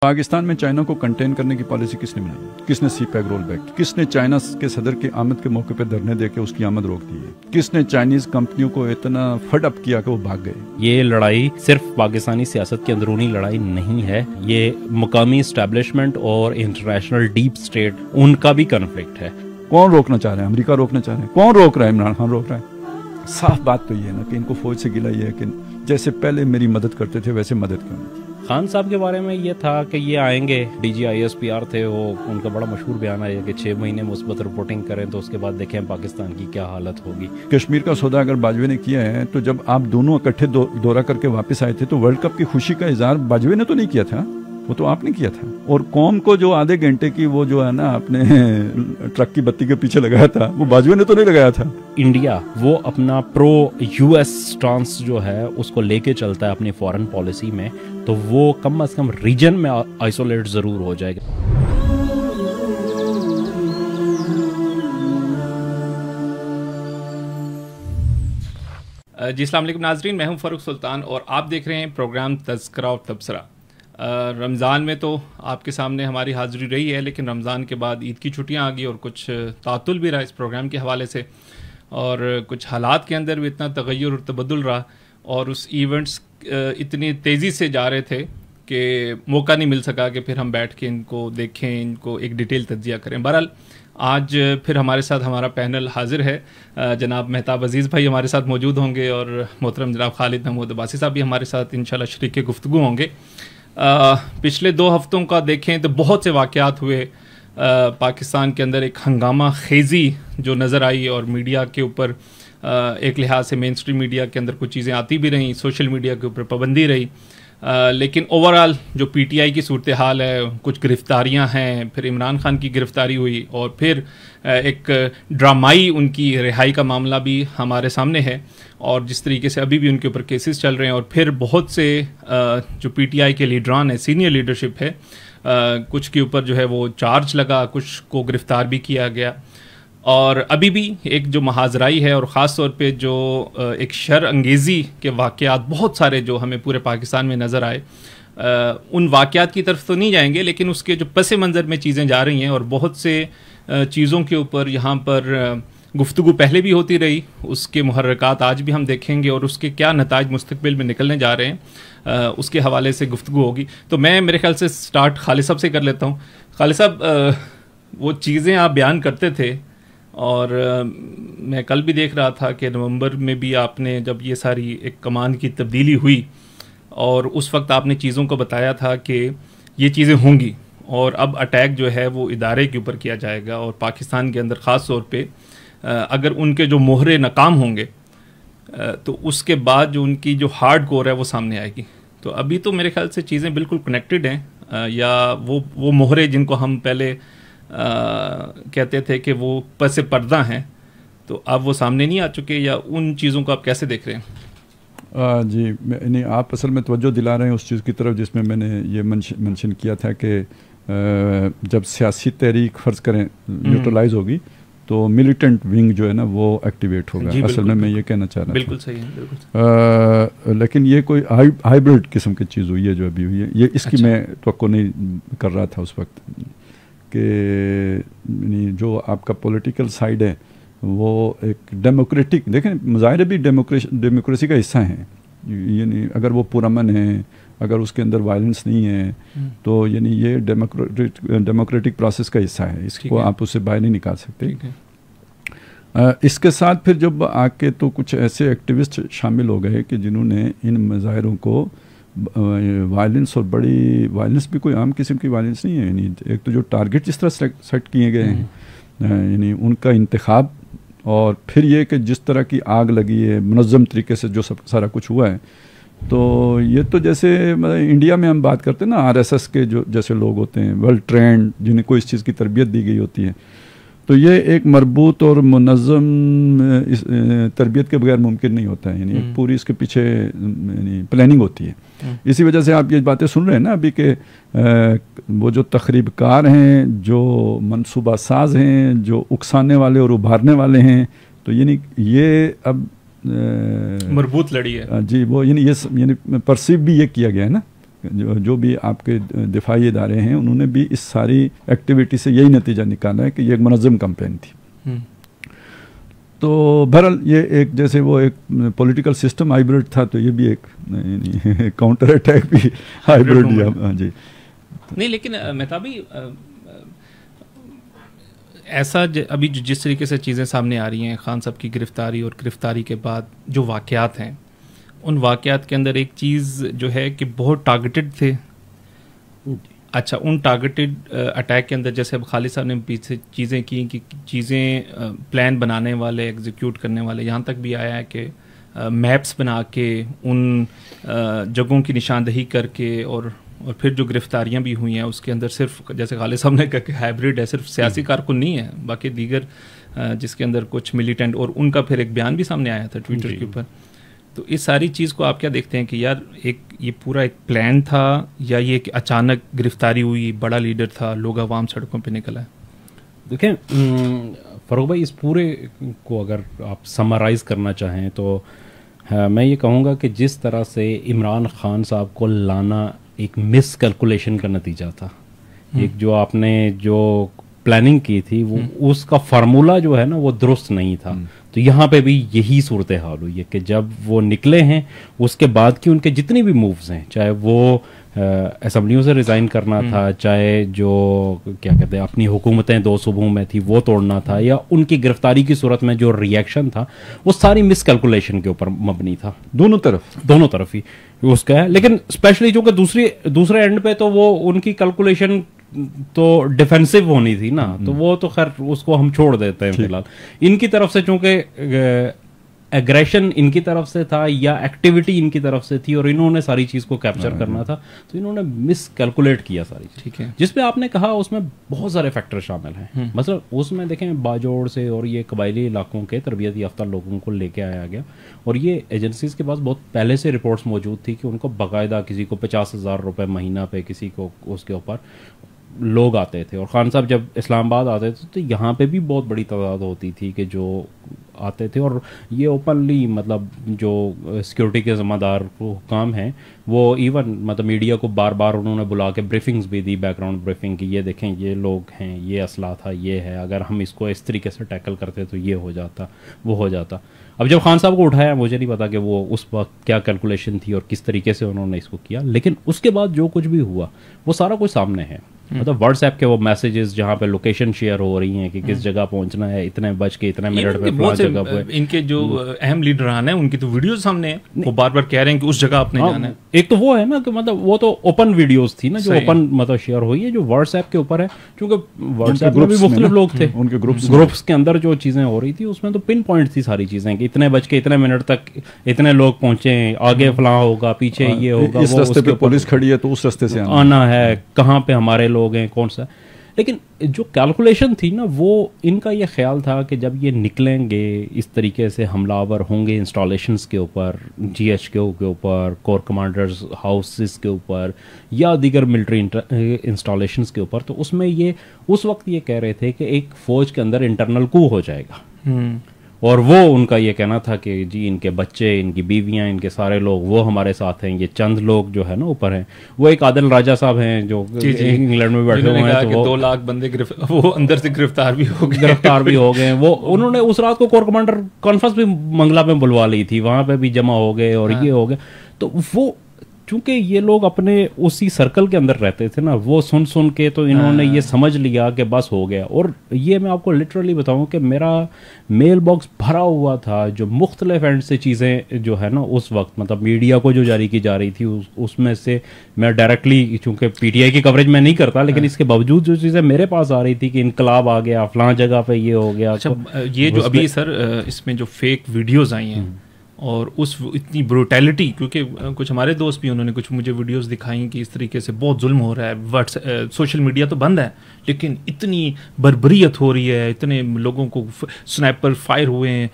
पाकिस्तान में चाइना को कंटेन करने की पॉलिसी किसने बनाई? किसने सी पैक रोल बैक? किसने चाइना के सदर की आमद के मौके पर धरने देकर उसकी आमद रोक दी है? किसने चाइनीज कंपनियों को इतना फड अप किया कि वो भाग गए? ये लड़ाई सिर्फ पाकिस्तानी सियासत की अंदरूनी लड़ाई नहीं है, ये मुकामी एस्टेब्लिशमेंट और इंटरनेशनल डीप स्टेट उनका भी कॉन्फ्लिक्ट है। कौन रोकना चाह रहे हैं? अमेरिका रोकना चाह रहे हैं। कौन रोक रहा है? इमरान खान रोक रहा है। साफ बात तो ये है ना कि इनको फौज से गिला ये है कि जैसे पहले मेरी मदद करते थे वैसे मदद क्यों नहीं? खान साहब के बारे में ये था कि ये आएंगे, DGISPR थे वो, उनका बड़ा मशहूर बयान है कि 6 महीने मुस्बत रिपोर्टिंग करें तो उसके बाद देखें पाकिस्तान की क्या हालत होगी। कश्मीर का सौदा अगर बाजवे ने किया है तो जब आप दोनों इकट्ठे दौरा करके वापस आए थे तो वर्ल्ड कप की खुशी का इजहार बाजवे ने तो नहीं किया था, वो तो आपने किया था। और कौम को जो आधे घंटे की वो जो है ना अपने ट्रक की बत्ती के पीछे लगाया था वो बाजवे ने तो नहीं लगाया था। इंडिया वो अपना प्रो US स्टांस जो है उसको लेके चलता है अपनी फॉरेन पॉलिसी में, तो वो कम से कम रीजन में आइसोलेट जरूर हो जाएगा। जी अस्सलाम वालेकुम नाजरीन, मैं हूं फ़ारूक सुल्तान और आप देख रहे हैं प्रोग्राम तज़किरा और तबसरा। रमज़ान में तो आपके सामने हमारी हाज़िरी रही है, लेकिन रमज़ान के बाद ईद की छुट्टियां आ गई और कुछ तातुल भी रहा इस प्रोग्राम के हवाले से, और कुछ हालात के अंदर भी इतना तगय्युर और तबद्दुल रहा और उस इवेंट्स इतनी तेज़ी से जा रहे थे कि मौका नहीं मिल सका कि फिर हम बैठ के इनको देखें, इनको एक डिटेल तज्जिया करें। बहरहाल आज फिर हमारे साथ हमारा पैनल हाजिर है। जनाब मेहताब अजीज़ भाई हमारे साथ मौजूद होंगे और मोहतरम जनाब खालिद महमूद अब्बासी साहब भी हमारे साथ इंशाल्लाह शरीक गुफ्तगू होंगे। पिछले 2 हफ्तों का देखें तो बहुत से वाक़यात हुए। पाकिस्तान के अंदर एक हंगामा खेज़ी जो नज़र आई और मीडिया के ऊपर एक लिहाज से मेन स्ट्रीम मीडिया के अंदर कुछ चीज़ें आती भी रहीं, सोशल मीडिया के ऊपर पाबंदी रही, लेकिन ओवरऑल जो PTI की सूरत हाल है, कुछ गिरफ्तारियां हैं, फिर इमरान खान की गिरफ्तारी हुई और फिर एक ड्रामाई उनकी रिहाई का मामला भी हमारे सामने है और जिस तरीके से अभी भी उनके ऊपर केसेस चल रहे हैं, और फिर बहुत से जो PTI के लीडरान है, सीनियर लीडरशिप है, कुछ के ऊपर जो है वो चार्ज लगा, कुछ को गिरफ्तार भी किया गया, और अभी भी एक जो महाजराई है और ख़ास तौर पे जो एक शर अंगेज़ी के वाक़यात बहुत सारे जो हमें पूरे पाकिस्तान में नज़र आए, उन वाक़यात की तरफ तो नहीं जाएंगे, लेकिन उसके जो पस मंज़र में चीज़ें जा रही हैं और बहुत से चीज़ों के ऊपर यहाँ पर गुफ्तगू पहले भी होती रही, उसके मुहर्रकात आज भी हम देखेंगे और उसके क्या नताइज मुस्तक़बिल में निकलने जा रहे हैं उसके हवाले से गुफ्तगू होगी। तो मैं मेरे ख्याल से स्टार्ट खालिद साहब से कर लेता हूँ। खालिद साहब, वो चीज़ें आप बयान करते थे और मैं कल भी देख रहा था कि नवंबर में भी आपने जब ये सारी एक कमान की तब्दीली हुई और उस वक्त आपने चीज़ों को बताया था कि ये चीज़ें होंगी और अब अटैक जो है वो इदारे के ऊपर किया जाएगा और पाकिस्तान के अंदर ख़ास तौर पे अगर उनके जो मोहरे नाकाम होंगे तो उसके बाद जो उनकी जो हार्ड कोर है वो सामने आएगी। तो अभी तो मेरे ख्याल से चीज़ें बिल्कुल कनेक्टेड हैं, या वो मोहरे जिनको हम पहले कहते थे कि वो पसे पर्दा हैं, तो अब वो सामने नहीं आ चुके, या उन चीज़ों को आप कैसे देख रहे हैं? जी नहीं, आप असल में तवज्जो दिला रहे हैं उस चीज़ की तरफ जिसमें मैंने ये मेंशन किया था कि जब सियासी तहरीक फ़र्ज़ करें न्यूट्रलाइज होगी तो मिलिटेंट विंग जो है ना वो एक्टिवेट होगा। असल में मैं ये कहना चाह रहा था। बिल्कुल सही है, बिल्कुल। लेकिन ये कोई हाइब्रिड किस्म की चीज़ हुई है जो अभी हुई है, ये इसकी अच्छा। मैं तवक्को नहीं कर रहा था उस वक्त कि जो आपका पॉलिटिकल साइड है वो एक डेमोक्रेटिक, देखें मुजाहिरे भी डेमोक्रेसी का हिस्सा है, यानी अगर वो पुरअमन है, अगर उसके अंदर वायलेंस नहीं है तो यानी ये डेमोक्रेटिक प्रोसेस का हिस्सा है, इसको आप उससे बाहर नहीं निकाल सकते। इसके साथ फिर जब आके तो कुछ ऐसे एक्टिविस्ट शामिल हो गए कि जिन्होंने इन मुजाहिरों को वायलेंस, और बड़ी वायलेंस भी कोई आम किस्म की वायलेंस नहीं है, यानी एक तो जो टारगेट जिस तरह सेट किए गए हैं, यानी उनका इंतखाब, और फिर ये कि जिस तरह की आग लगी है मुनज़्ज़म तरीके से जो सब सारा कुछ हुआ है, तो ये तो जैसे इंडिया में हम बात करते हैं ना RSS के जो जैसे लोग होते हैं, वेल ट्रेंड, जिन्हें कोई इस चीज़ की तरबियत दी गई होती है, तो ये एक मरबूत और मुनज़्ज़म तरबियत के बगैर मुमकिन नहीं होता है, यानी एक पूरी इसके पीछे यानी प्लानिंग होती है। इसी वजह से आप ये बातें सुन रहे हैं ना अभी के वो जो तखरीबकार हैं, जो मनसूबा साज हैं, जो उकसाने वाले और उभारने वाले हैं, तो यानी ये अब मरबूत लड़ी है जी, वो यानी परसीव भी ये किया गया है ना जो भी आपके दिफाई इदारे हैं उन्होंने भी इस सारी एक्टिविटी से यही नतीजा निकाला है कि ये एक मुनज़्ज़म कैंपेन थी। तो बहरहाल ये एक जैसे वो एक पॉलिटिकल सिस्टम हाइब्रिड था, तो ये भी एक काउंटर अटैक भी हाइब्रिड ही। हाँ जी, नहीं लेकिन मेहताबी ऐसा अभी जिस तरीके से चीज़ें सामने आ रही हैं, खान साहब की गिरफ्तारी और गिरफ्तारी के बाद जो वाक़यात हैं, उन वाक़यात के अंदर एक चीज़ जो है कि बहुत टारगेटेड थे। अच्छा, उन टारगेटेड अटैक के अंदर जैसे अब खालिद साहब ने पीछे चीज़ें की कि चीज़ें प्लान बनाने वाले, एग्जीक्यूट करने वाले, यहाँ तक भी आया है कि मैप्स बना के उन जगहों की निशानदही करके और फिर जो गिरफ्तारियां भी हुई हैं उसके अंदर सिर्फ जैसे खालिद साहब ने कहा कि हाइब्रिड है, सिर्फ सियासी कारकुन नहीं है, बाकी दीगर जिसके अंदर कुछ मिलिटेंट, और उनका फिर एक बयान भी सामने आया था ट्विटर के ऊपर। तो इस सारी चीज़ को आप क्या देखते हैं कि यार एक ये पूरा एक प्लान था या ये एक अचानक गिरफ्तारी हुई, बड़ा लीडर था, लोग आवाम सड़कों पे निकला है? देखें फ़ारूक भाई, इस पूरे को अगर आप समराइज करना चाहें तो मैं ये कहूँगा कि जिस तरह से इमरान खान साहब को लाना एक मिस कैलकुलेशन का नतीजा था। एक जो आपने जो प्लानिंग की थी वो उसका फार्मूला जो है ना वो दुरुस्त नहीं था। तो यहाँ पे भी यही सूरत हाल हुई है कि जब वो निकले हैं उसके बाद की उनके जितनी भी मूव्स हैं, चाहे वो असम्बलियों से रिज़ाइन करना था, चाहे जो क्या कहते हैं अपनी हुकूमतें 2 सूबों में थी वो तोड़ना था, या उनकी गिरफ्तारी की सूरत में जो रिएक्शन था वो सारी मिस कैलकुलेशन के ऊपर मबनी था। दोनों तरफ ही उसका है। लेकिन स्पेशली जो कि दूसरे एंड पे तो वो उनकी कैलकुलेशन तो डिफेंसिव होनी थी ना, तो वो तो खैर उसको हम छोड़ देते हैं फिलहाल। इनकी तरफ से चूंकि एग्रेशन इनकी तरफ से था या एक्टिविटी इनकी तरफ से थी और इन्होंने सारी चीज़ को कैप्चर करना था, तो इन्होंने मिस कैलकुलेट किया सारी चीज़। ठीक है, जिसमें आपने कहा उसमें बहुत सारे फैक्टर शामिल हैं। मतलब उसमें देखें बाजोड़ से और ये कबायली इलाकों के तरबियत याफ्ता लोगों को लेके आया गया, और ये एजेंसीज के पास बहुत पहले से रिपोर्ट्स मौजूद थी कि उनको बाकायदा किसी को 50,000 रुपये महीना पे, किसी को उसके ऊपर लोग आते थे। और खान साहब जब इस्लामाबाद आते थे तो यहाँ पे भी बहुत बड़ी तादाद होती थी कि जो आते थे, और ये ओपनली मतलब जो सिक्योरिटी के ज़िम्मेदार काम हैं वो इवन मतलब मीडिया को बार बार उन्होंने बुला के ब्रीफिंग्स भी दी, बैकग्राउंड ब्रीफिंग की, ये देखें ये लोग हैं, ये असला था, ये है, अगर हम इसको इस तरीके से टैकल करते तो ये हो जाता, वो हो जाता। अब जब खान साहब को उठाया, मुझे नहीं पता कि वो उस वक्त क्या कैलकुलेशन थी और किस तरीके से उन्होंने इसको किया, लेकिन उसके बाद जो कुछ भी हुआ वो सारा कुछ सामने है। मतलब व्हाट्सएप के वो मैसेजेस जहाँ पे लोकेशन शेयर हो रही हैं कि किस जगह पहुंचना है, इतने बज के इतने मिनट में फलां जगह पे। इनके जो अहम लीडरान हैं उनकी तो वीडियोस सामने हैं, वो बार बार कह रहे हैं कि उस जगह आपने जाना है। एक तो वो है ना कि मतलब वो तो ओपन वीडियोस थी ना जो ओपन मतलब शेयर हुई है, जो व्हाट्सएप के ऊपर है, क्योंकि व्हाट्सएप में भी मुख्तलिफ लोग थे, उनके ग्रुप्स के अंदर जो चीजें हो रही थी उसमें तो पिन पॉइंट थी सारी चीजें कि इतने बज के इतने मिनट तक इतने लोग पहुंचे, आगे फलां होगा, पीछे ये होगा, इस रास्ते पे पुलिस खड़ी है तो उस रास्ते से आना है, कहाँ पे हमारे लोग हैं, कौन सा। लेकिन जो कैलकुलेशन थी ना वो इनका ये ख्याल था कि जब ये निकलेंगे इस तरीके से हमलावर होंगे इंस्टॉलेशंस के ऊपर, GHQ के ऊपर, कोर कमांडर्स हाउसेस के ऊपर या दीगर मिलिट्री इंस्टॉलेशंस के ऊपर, तो उसमें ये उस वक्त ये कह रहे थे कि एक फ़ौज के अंदर इंटरनल कू हो जाएगा। और वो उनका ये कहना था कि जी इनके बच्चे, इनकी बीवियां, इनके सारे लोग वो हमारे साथ हैं, ये चंद लोग जो है ना ऊपर हैं। वो एक आदिल राजा साहब हैं जो इंग्लैंड में बैठे हुए हैं, तो वो 2 लाख बंदे वो अंदर से गिरफ्तार भी हो गए वो उन्होंने उस रात को कोर कमांडर कॉन्फ्रेंस भी मंगला में बुलवा ली थी, वहां पे भी जमा हो गए और ये हो गए। तो वो चूंकि ये लोग अपने उसी सर्कल के अंदर रहते थे ना, वो सुन सुन के तो इन्होंने ये समझ लिया कि बस हो गया। और ये मैं आपको लिटरली बताऊं कि मेरा मेल बॉक्स भरा हुआ था जो मुख्तलिफ एंड से चीज़ें जो है ना उस वक्त मतलब मीडिया को जो जारी की जा रही थी उसमें से मैं डायरेक्टली, चूंकि PTI की कवरेज मैं नहीं करता, लेकिन इसके बावजूद जो चीज़ें मेरे पास आ रही थी कि इनकलाब आ गया, फलां जगह पे ये हो गया। अच्छा, ये जो अभी सर इसमें जो फेक वीडियोज़ आई हैं और उस इतनी ब्रूटैलिटी, क्योंकि कुछ हमारे दोस्त भी उन्होंने कुछ मुझे वीडियोस दिखाई कि इस तरीके से बहुत जुल्म हो रहा है, सोशल मीडिया तो बंद है लेकिन इतनी बर्बरियत हो रही है, इतने लोगों को स्नाइपर फायर हुए हैं,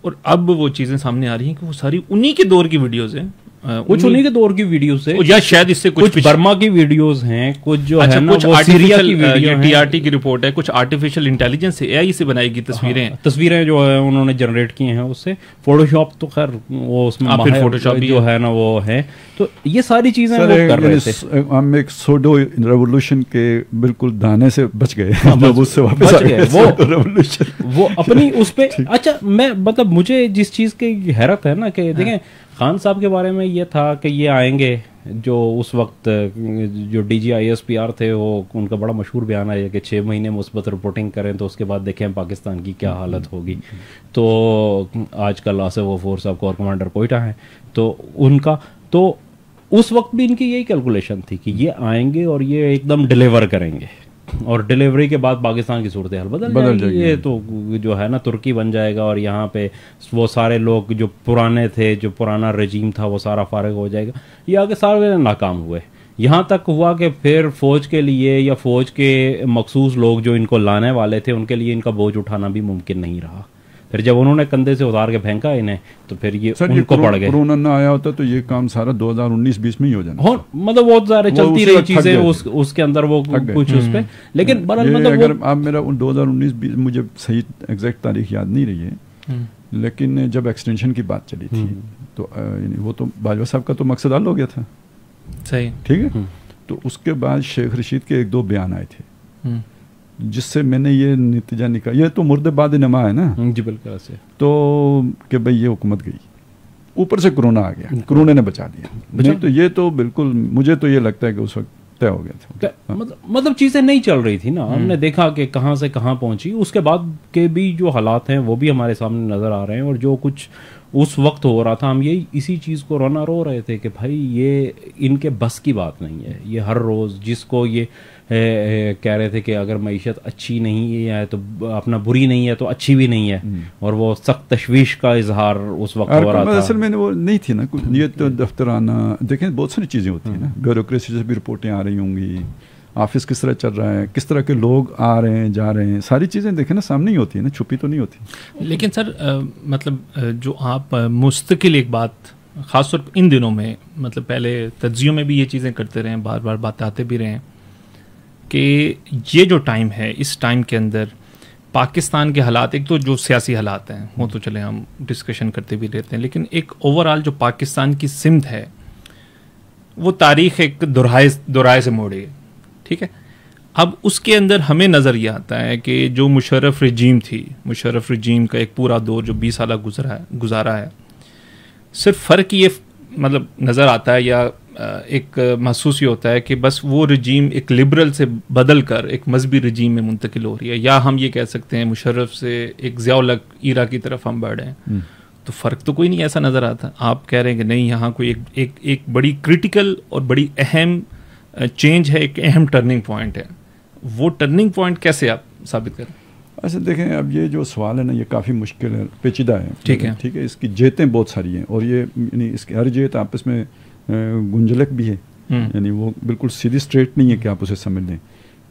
और अब वो चीज़ें सामने आ रही हैं कि वो सारी उन्हीं के दौर की वीडियोस हैं। कुछ उन्हीं के दौर की वीडियो से, या शायद इससे कुछ बर्मा की वीडियोस हैं, कुछ जो अच्छा, है ना कुछ वो सीरिया की वीडियो हैं, टीआरटी की रिपोर्ट है, कुछ आर्टिफिशियल इंटेलिजेंस से एआई से बनाई गई तस्वीरें तस्वीरें जो है उन्होंने जनरेट की हैं उससे। फोटोशॉप तो खैर वो उसमें फोटोशॉप जो है ना वो है, तो ये सारी चीजें वो कर रहे थे। हम एक सोडो रेवोल्यूशन के बिल्कुल दाने से बच गए, उससे वापस बच गए वो रेवोल्यूशन वो अपनी उस पे। अच्छा, मैं मतलब मुझे जिस चीज की हैरत है ना कि देखें खान साहब के बारे में ये था कि ये आएंगे, जो उस वक्त जो DGISPR थे वो उनका बड़ा मशहूर बयान है कि 6 महीने मुस्बत रिपोर्टिंग करें तो उसके बाद देखें पाकिस्तान की क्या हालत होगी। तो आजकल आसिफ गफूर साहब कोर कमांडर कोयटा हैं, तो उनका तो उस वक्त भी इनकी यही कैलकुलेशन थी कि ये आएंगे और ये एकदम डिलीवर करेंगे, और डिलीवरी के बाद पाकिस्तान की सूरत हाल बदल जाएगी। ये तो जो है ना तुर्की बन जाएगा, और यहाँ पे वो सारे लोग जो पुराने थे, जो पुराना रजीम था वो सारा फारिग हो जाएगा। ये आगे सारे नाकाम हुए। यहाँ तक हुआ कि फिर फौज के लिए या फौज के मखसूस लोग जो इनको लाने वाले थे उनके लिए इनका बोझ उठाना भी मुमकिन नहीं रहा। फिर जब उन्होंने कंधे से उतार के फेंका इन्हें, तो फिर ये उनको पड़ गए। कोरोना ना आया होता तो ये काम सारा 2019-20 में ही हो जाना। मतलब बहुत सारे चलती रही चीजें उसके अंदर वो कुछ उस पे, लेकिन मतलब अगर आप मेरा 2019-20 मुझे सही एग्जैक्ट तारीख याद नहीं रही है, लेकिन जब एक्सटेंशन की बात चली थी तो वो तो बाजवा साहब का तो मकसद हल हो गया था, सही, ठीक है। तो उसके बाद शेख रशीद के 1-2 बयान आए थे जिससे मैंने ये नतीजा निकाला, ये तो मुर्देबाद नमा है ना जी बिल्कुल से, तो कि भाई ये हुकूमत गई, ऊपर से कोरोना आ गया, कोरोना ने बचा दिया। नहीं तो ये तो बिल्कुल मुझे तो ये लगता है कि उस वक्त तय हो गया था। मतलब चीजें नहीं चल रही थी ना, हमने देखा कि कहाँ से कहाँ पहुंची। उसके बाद के भी जो हालात हैं वो भी हमारे सामने नजर आ रहे हैं, और जो कुछ उस वक्त हो रहा था हम यही इसी चीज़ को रो रहे थे कि भाई ये इनके बस की बात नहीं है। ये हर रोज़ जिसको ये कह रहे थे कि अगर मईशत अच्छी नहीं है तो अपना बुरी नहीं है तो अच्छी भी नहीं है, और वो सख्त तशवीश का इजहार उस वक्त हो रहा था। असल में वो नहीं थी ना, ये तो दफ्तर आना, देखें बहुत सारी चीज़ें होती हैं ना, ब्यूरोक्रेसी से भी रिपोर्टें आ रही होंगी, ऑफिस किस तरह चल रहा है, किस तरह के लोग आ रहे हैं जा रहे हैं, सारी चीज़ें देखें ना सामने ही होती है ना, छुपी तो नहीं होती। लेकिन सर मतलब जो आप मुस्तकिल एक बात ख़ासतौर पर इन दिनों में, मतलब पहले तज्जियों में भी ये चीज़ें करते रहे हैं, बार बार बताते भी रहे हैं कि ये जो टाइम है, इस टाइम के अंदर पाकिस्तान के हालात, एक तो जो सियासी हालात हैं वो तो चले हम डिस्कशन करते भी रहते हैं, लेकिन एक ओवरऑल जो पाकिस्तान की सिमत है वो तारीख़ एक दोहराए से मोड़ी है, ठीक है। अब उसके अंदर हमें नज़र ये आता है कि जो मुशर्रफ रजीम थी, मुशर्रफ रजीम का एक पूरा दौर जो 20 साल गुजारा है, सिर्फ फ़र्क ये मतलब नज़र आता है या एक महसूस ये होता है कि बस वो रजीम एक लिबरल से बदल कर एक मजहबी रजीम में मुंतकिल हो रही है, या हम ये कह सकते हैं मुशर्रफ से एक ज़िया-उल-हक ईरा की तरफ हम बढ़ रहे हैं। तो फ़र्क तो कोई नहीं ऐसा नज़र आता। आप कह रहे हैं कि नहीं, यहाँ कोई एक बड़ी क्रिटिकल और बड़ी अहम चेंज है, एक अहम टर्निंग पॉइंट है। वो टर्निंग पॉइंट कैसे आप साबित करें? अच्छा देखें, अब ये जो सवाल है ना, ये काफ़ी मुश्किल है, पेचीदा है, ठीक है, ठीक है। इसकी जेतें बहुत सारी हैं, और ये यानी इसकी हर जेत आपस में गुंजलक भी है, यानी वो बिल्कुल सीधी स्ट्रेट नहीं है कि आप उसे समझ लें,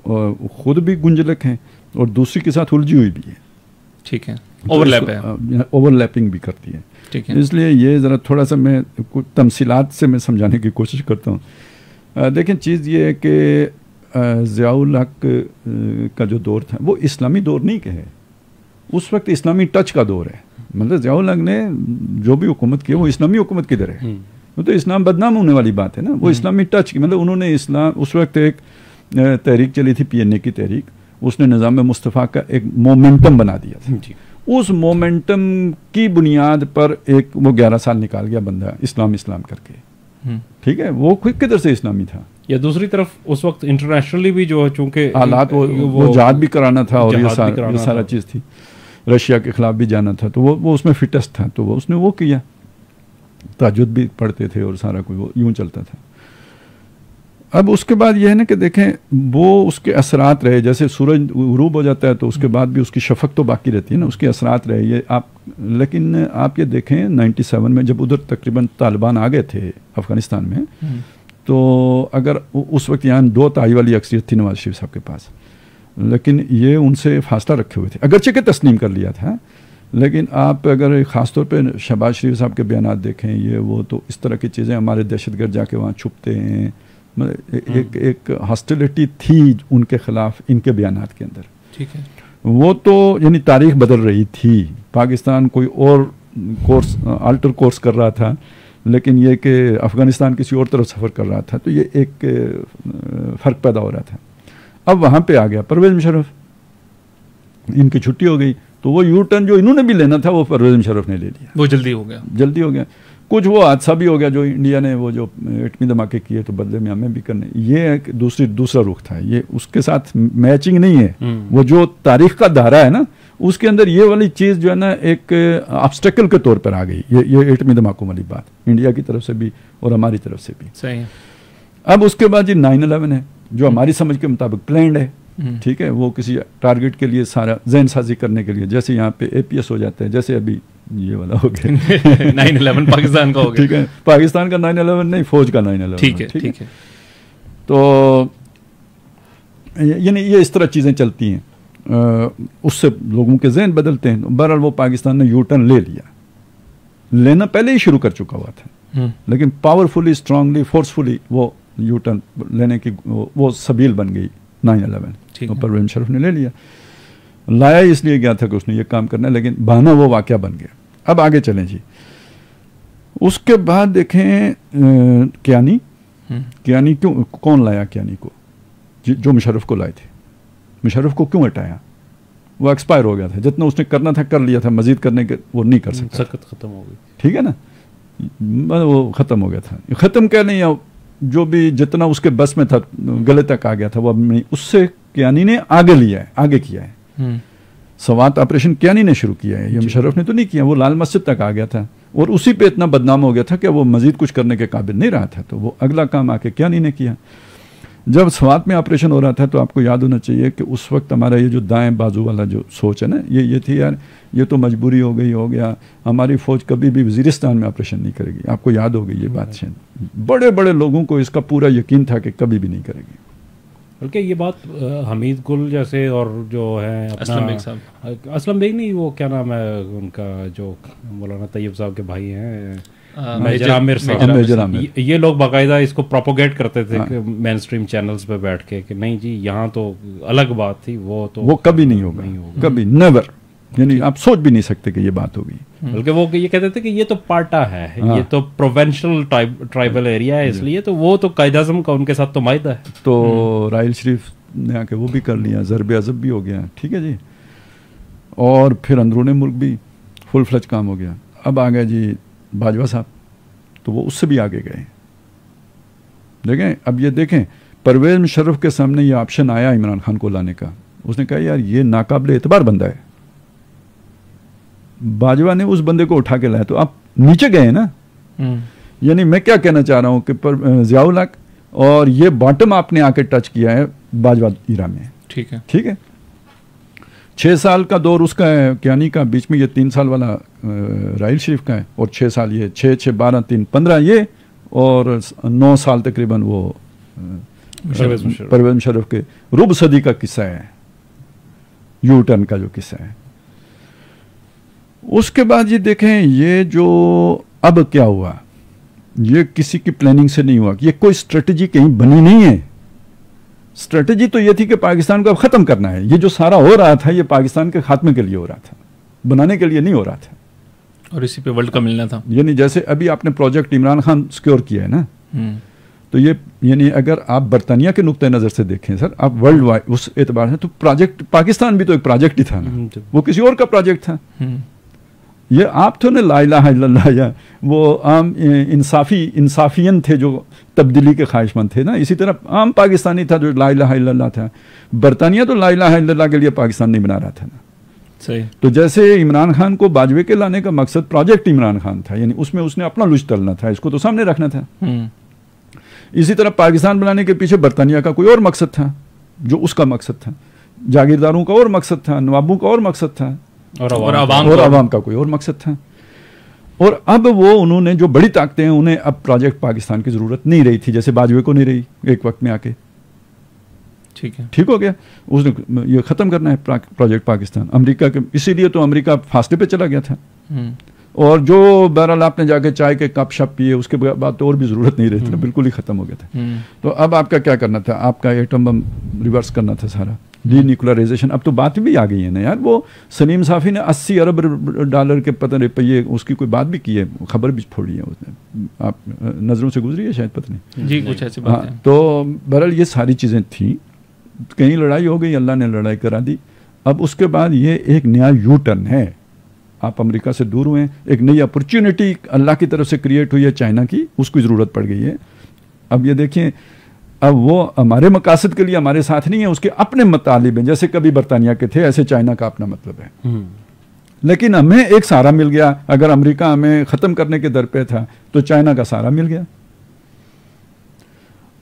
और ख़ुद भी गुंजलक हैं और दूसरी के साथ उलझी हुई भी है, ठीक है, ओवरलैप है, ओवरलैपिंग भी करती है, ठीक है। इसलिए ये ज़रा थोड़ा सा मैं कुछ तमसीलात से मैं समझाने की कोशिश करता हूँ। देखें, चीज़ ये है कि ज़िया-उल-हक का जो दौर था वो इस्लामी दौर नहीं कहे, उस वक्त इस्लामी टच का दौर है। मतलब ज़िया-उल-हक ने जो भी हुकूमत की वो इस्लामी हुकूमत किधर है, वो तो इस्लाम बदनाम होने वाली बात है ना। वो इस्लामी टच की, मतलब उन्होंने इस्लाम, उस वक्त एक तहरीक चली थी PNA की तहरीक, उसने निज़ाम मुस्तफ़ा का एक मोमेंटम बना दिया था। उस मोमेंटम की बुनियाद पर एक वो 11 साल निकाल गया बंदा इस्लाम करके, ठीक है। वो खुद किधर से इस्लामी था, या दूसरी तरफ उस वक्त इंटरनेशनली भी जो चूंकि हालात वो जहाद भी कराना था और ये सारा चीज़ थी, रशिया के खिलाफ भी जाना था, तो वो उसमें फिटेस्ट था, तो वो उसने वो किया। ताजुद भी पढ़ते थे और सारा कुछ वो यूं चलता था। अब उसके बाद यह है ना कि देखें, वो उसके असरात रहे, जैसे सूरज गुरूब हो जाता है तो उसके बाद भी उसकी शफक तो बाकी रहती है ना, उसके असरात रहे ये आप। लेकिन आप ये देखें 97 में जब उधर तकरीबन तालिबान आ गए थे अफ़गानिस्तान में, तो अगर उस वक्त यहाँ 2 तिहाई वाली अक्सरियत थी नवाज शरीफ साहब के पास, लेकिन ये उनसे फासला रखे हुए थे, अगरचे के तस्लीम कर लिया था, लेकिन आप अगर ख़ास तौर पे शहबाज शरीफ साहब के बयान देखें, ये वो तो इस तरह की चीज़ें, हमारे दहशतगर्द जाके वहाँ छुपते हैं, मतलब एक हॉस्टिलिटी थी उनके ख़िलाफ़ इनके बयानात के अंदर। ठीक है, वो तो यानी तारीख बदल रही थी, पाकिस्तान कोई और कोर्स आल्टर कोर्स कर रहा था, लेकिन ये कि अफ़गानिस्तान किसी और तरफ सफ़र कर रहा था, तो ये एक फ़र्क पैदा हो रहा था। अब वहाँ पे आ गया परवेज़ मुशर्रफ, इनकी छुट्टी हो गई, तो वो यू टर्न जो इन्होंने भी लेना था वो परवेज़ मुशर्रफ ने ले लिया, वो जल्दी हो गया। कुछ वो हादसा भी हो गया जो इंडिया ने वो जो एटमी धमाके किए, तो बदले में हमें भी करने, ये एक दूसरा रुख था, ये उसके साथ मैचिंग नहीं है। वो जो तारीख का धारा है ना, उसके अंदर ये वाली चीज़ जो है ना एक ऑब्स्टेकल के तौर पर आ गई, ये एटमी धमाकों वाली बात इंडिया की तरफ से भी और हमारी तरफ से भी। सही है। अब उसके बाद ये 9/11 है जो हमारी समझ के मुताबिक प्लान्ड है, ठीक है, वो किसी टारगेट के लिए सारा जहन साजी करने के लिए, जैसे यहाँ पे APS हो जाते हैं, जैसे अभी ये वाला हो गया 9/11 पाकिस्तान का हो गया। ठीक है, पाकिस्तान का 9/11 नहीं, फौज का 9/11। ठीक है। तो यानी ये इस तरह चीज़ें चलती हैं, उससे लोगों के जहन बदलते हैं। बहरहाल वो पाकिस्तान ने U-टर्न ले लिया, लेना पहले ही शुरू कर चुका हुआ था, लेकिन पावरफुली, स्ट्रांगली, फोर्सफुली वो U-टर्न लेने की वो सबील बन गई 9/11। तो परवेज़ मुशर्रफ ने ले लिया, लाया इसलिए गया था कि उसने ये काम करना है, लेकिन बहाना वो वाक़या बन गया। अब आगे चलें जी, उसके बाद देखें कियानी क्यों, कौन लाया कियानी को, जो मुशर्रफ को लाए थे। मुशर्रफ को क्यों हटाया? वो एक्सपायर हो गया था, जितना उसने करना था कर लिया था, मजीद करने के वो नहीं कर सकता, खत्म हो गई। ठीक है ना, वो ख़त्म हो गया था। ख़त्म क्या नहीं, जो भी जितना उसके बस में था गले तक आ गया था, वो अब नहीं, उससे कियानी ने आगे लिया है, आगे किया है। सवात ऑपरेशन कियानी ने शुरू किया है, ये मुशर्रफ ने तो नहीं किया। वो लाल मस्जिद तक आ गया था और उसी पे इतना बदनाम हो गया था कि वो मजीद कुछ करने के काबिल नहीं रहा था, तो वो अगला काम आके कियानी ने किया। जब सवात में ऑपरेशन हो रहा था तो आपको याद होना चाहिए कि उस वक्त हमारा ये जो दाएं बाजू वाला जो सोच है ना, ये थी यार ये तो मजबूरी हो गया, हमारी फ़ौज कभी भी वज़ीरिस्तान में ऑपरेशन नहीं करेगी। आपको याद हो गई ये बात, बड़े बड़े लोगों को इसका पूरा यकीन था कि कभी भी नहीं करेगी। बल्कि ये बात हमीद गुल जैसे और जो है असलम बेग नहीं, वो क्या नाम है उनका, जो मौलाना तैयब साहब के भाई हैं, मेजर आमिर साहब, ये लोग बाकायदा इसको प्रोपोगेट करते थे मेन स्ट्रीम चैनल्स पे बैठ के कि नहीं जी यहाँ तो अलग बात थी, वो कभी नहीं होगा, कभी नेवर, यानी आप सोच भी नहीं सकते कि ये बात होगी। बल्कि वो ये कहते थे कि ये तो पार्टा है, ये तो प्रोवेंशनल ट्राइबल एरिया है, इसलिए तो वो तो कायद-ए-आज़म का उनके साथ तो मायदा है। तो राहिल शरीफ ने आके वो भी कर लिया, ज़र्ब-ए-अज़ब भी हो गया, ठीक है जी, और फिर अंदरूनी मुल्क भी फुल फ्लज काम हो गया। अब आ गए जी बाजवा साहब, तो वो उससे भी आगे गए। देखें, अब ये देखें, परवेज़ मुशर्रफ के सामने ये ऑप्शन आया इमरान खान को लाने का, उसने कहा यार ये नाकाबिले एतबार बंदा है, बाजवा ने उस बंदे को उठा के लाया, तो आप नीचे गए ना। यानी मैं क्या कहना चाह रहा हूँ कि ज़ियाउल हक और ये बॉटम आपने आके टच किया है बाजवा इरा में, ठीक है। 6 साल का दौर उसका है कियानी का, बीच में ये 3 साल वाला राहिल शरीफ का है, और 6 साल ये, 6, 12, 3, 15 ये, और 9 साल तकरीबन वो परवेज़ मुशर्रफ के रुब सदी का किस्सा है, U-टर्न का जो किस्सा है। उसके बाद ये देखें, ये जो अब क्या हुआ, ये किसी की प्लानिंग से नहीं हुआ, ये कोई स्ट्रेटजी कहीं बनी नहीं है। स्ट्रेटजी तो ये थी कि पाकिस्तान को अब ख़त्म करना है। ये जो सारा हो रहा था ये पाकिस्तान के खात्मे के लिए हो रहा था, बनाने के लिए नहीं हो रहा था, और इसी पे वर्ल्ड का मिलना था। यानी जैसे अभी आपने प्रोजेक्ट इमरान खान सिक्योर किया है ना, तो ये यानी अगर आप बरतानिया के नुक्ते नज़र से देखें सर, आप वर्ल्ड वाइड उस एतबार से, तो प्रोजेक्ट पाकिस्तान भी तो एक प्रोजेक्ट ही था ना, वो किसी और का प्रोजेक्ट था। ये आप तो ना ला इलाहा इल्लल्लाह या वो आम इंसाफियन थे जो तब्दीली के ख्वाहिशमंद थे ना, इसी तरह आम पाकिस्तानी था जो ला इलाहा इल्लल्लाह था। बरतानिया तो ला इलाहा इल्लल्लाह के लिए पाकिस्तान नहीं बना रहा था ना। सही। तो जैसे इमरान खान को बाजवे के लाने का मकसद प्रोजेक्ट इमरान खान था, यानी उसमें उसने अपना लुच तलना था, इसको तो सामने रखना था। इसी तरह पाकिस्तान बनाने के पीछे बरतानिया का कोई और मकसद था जो उसका मकसद था, जागीरदारों का और मकसद था, नवाबों का और मकसद था, और आवाम का कोई और मकसद था। और अब वो उन्होंने जो बड़ी ताकतें हैं, उन्हें अब प्रोजेक्ट पाकिस्तान की ज़रूरत नहीं रही थी, जैसे बाजवे को नहीं रही एक वक्त में आके। ठीक है, ठीक हो गया, उसने ये ख़त्म करना है प्रोजेक्ट पाकिस्तान। अमेरिका के इसीलिए तो अमेरिका फासले पे चला गया था। और जो बहरहाल आपने जाके चाय के कप शप पिए, उसके बाद तो और भी ज़रूरत नहीं रहती, बिल्कुल ही ख़त्म हो गया था। तो अब आपका क्या करना था? आपका एटम बम रिवर्स करना था सारा, डीन्यूक्लियराइजेशन। अब तो बात भी आ गई है ना यार, वो सलीम साफ़ी ने 80 अरब डॉलर के पता नहीं रुपये उसकी कोई बात भी की है, खबर भी छोड़ी है उसने, आप नज़रों से गुजरी है शायद, पता नहीं जी कुछ ऐसी बात है। तो बहरहाल ये सारी चीज़ें थी, कहीं लड़ाई हो गई, अल्लाह ने लड़ाई करा दी। अब उसके बाद ये एक नया यू टर्न है, आप अमेरिका से दूर हुए, एक नई अपॉर्चुनिटी अल्लाह की तरफ से क्रिएट हुई है चाइना की, उसकी ज़रूरत पड़ गई है। अब ये देखें, अब वो हमारे मकासद के लिए हमारे साथ नहीं है, उसके अपने मतालिब हैं, जैसे कभी बरतानिया के थे ऐसे चाइना का अपना मतलब है। लेकिन हमें एक सहारा मिल गया, अगर अमेरिका हमें ख़त्म करने के दर पे था तो चाइना का सहारा मिल गया।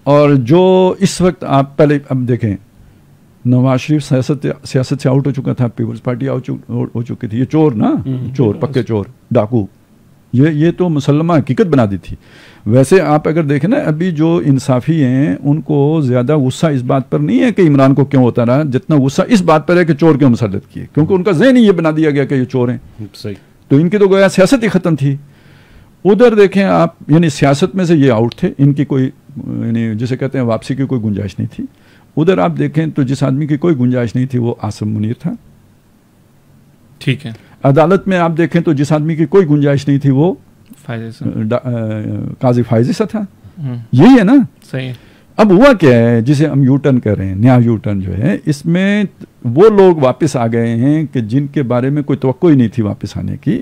और जो इस वक्त आप पहले अब देखें, नवाज शरीफ सियासत से आउट हो चुका था, पीपल्स पार्टी हो चुकी थी, ये चोर ना, चोर पक्के चोर डाकू, ये तो मुसल्लमा हकीकत बना दी थी। वैसे आप अगर देखें ना, अभी जो इंसाफी हैं उनको ज़्यादा गुस्सा इस बात पर नहीं है कि इमरान को क्यों होता रहा, जितना गुस्सा इस बात पर है कि चोर क्यों मुसल्लत किए, क्योंकि उनका ज़हन ही ये बना दिया गया कि ये चोर हैं। सही। तो इनकी तो गोया सियासत ही ख़त्म थी। उधर देखें आप, यानी सियासत में से ये आउट थे, इनकी कोई यानी जिसे कहते हैं वापसी की कोई गुंजाइश नहीं थी। उधर आप देखें तो जिस आदमी की कोई गुंजाइश नहीं थी वो आसिम मुनीर था। ठीक है। अदालत में आप देखें तो जिस आदमी की कोई गुंजाइश नहीं थी वो काजी फायजी सा था। यही है ना? सही है। अब हुआ क्या है, जिसे हम यू टर्न कर रहे हैं, नया यू टर्न जो है, इसमें वो लोग वापस आ गए हैं कि जिनके बारे में कोई तवक्को ही नहीं थी वापस आने की,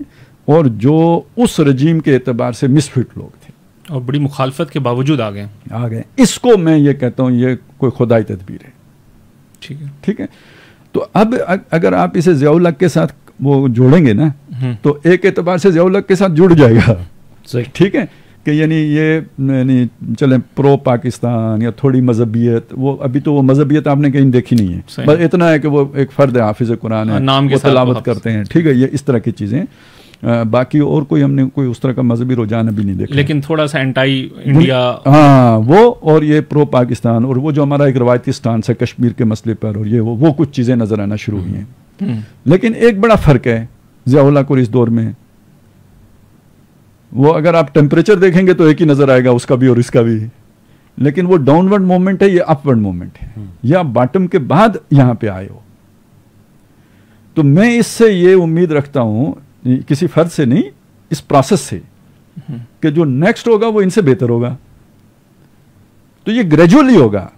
और जो उस रजीम के एतबार से मिसफिट लोग थे और बड़ी मुखालफत के बावजूद आ गए। इसको मैं ये कहता हूँ ये कोई खुदाई तदबीर है। ठीक है। तो अब अगर आप इसे ज़ियाउल हक के साथ वो जोड़ेंगे ना, तो एक एतबार से ज़ियाउल हक के साथ जुड़ जाएगा। ठीक है कि यानी चले प्रो पाकिस्तान या थोड़ी मजहबियत, वो अभी तो वो मजहबियत आपने कहीं देखी नहीं है, बस इतना है कि वो एक फ़र्द है, हाफिज़ कुरान है, नाम के तलावत करते हैं। ठीक है, ये इस तरह की चीज़ें, बाकी और कोई हमने कोई उस तरह का मजहबी रुझान अभी नहीं देखा। लेकिन थोड़ा सा एंटी इंडिया, हाँ, वो और ये प्रो पाकिस्तान, और वो जो हमारा एक रवायती स्टांस है कश्मीर के मसले पर, और ये वो कुछ चीज़ें नज़र आना शुरू हुई हैं। लेकिन एक बड़ा फ़र्क है ज़ियाउल हक और इस दौर में, वो अगर आप टेम्परेचर देखेंगे तो एक ही नज़र आएगा, उसका भी और इसका भी। लेकिन वो डाउनवर्ड मूवमेंट है, ये अपवर्ड मूवमेंट है, या आप बॉटम के बाद यहाँ पे आए हो। तो मैं इससे ये उम्मीद रखता हूँ, किसी फर्द से नहीं, इस प्रोसेस से, कि जो नेक्स्ट होगा वो इनसे बेहतर होगा। तो ये ग्रेजुअली होगा।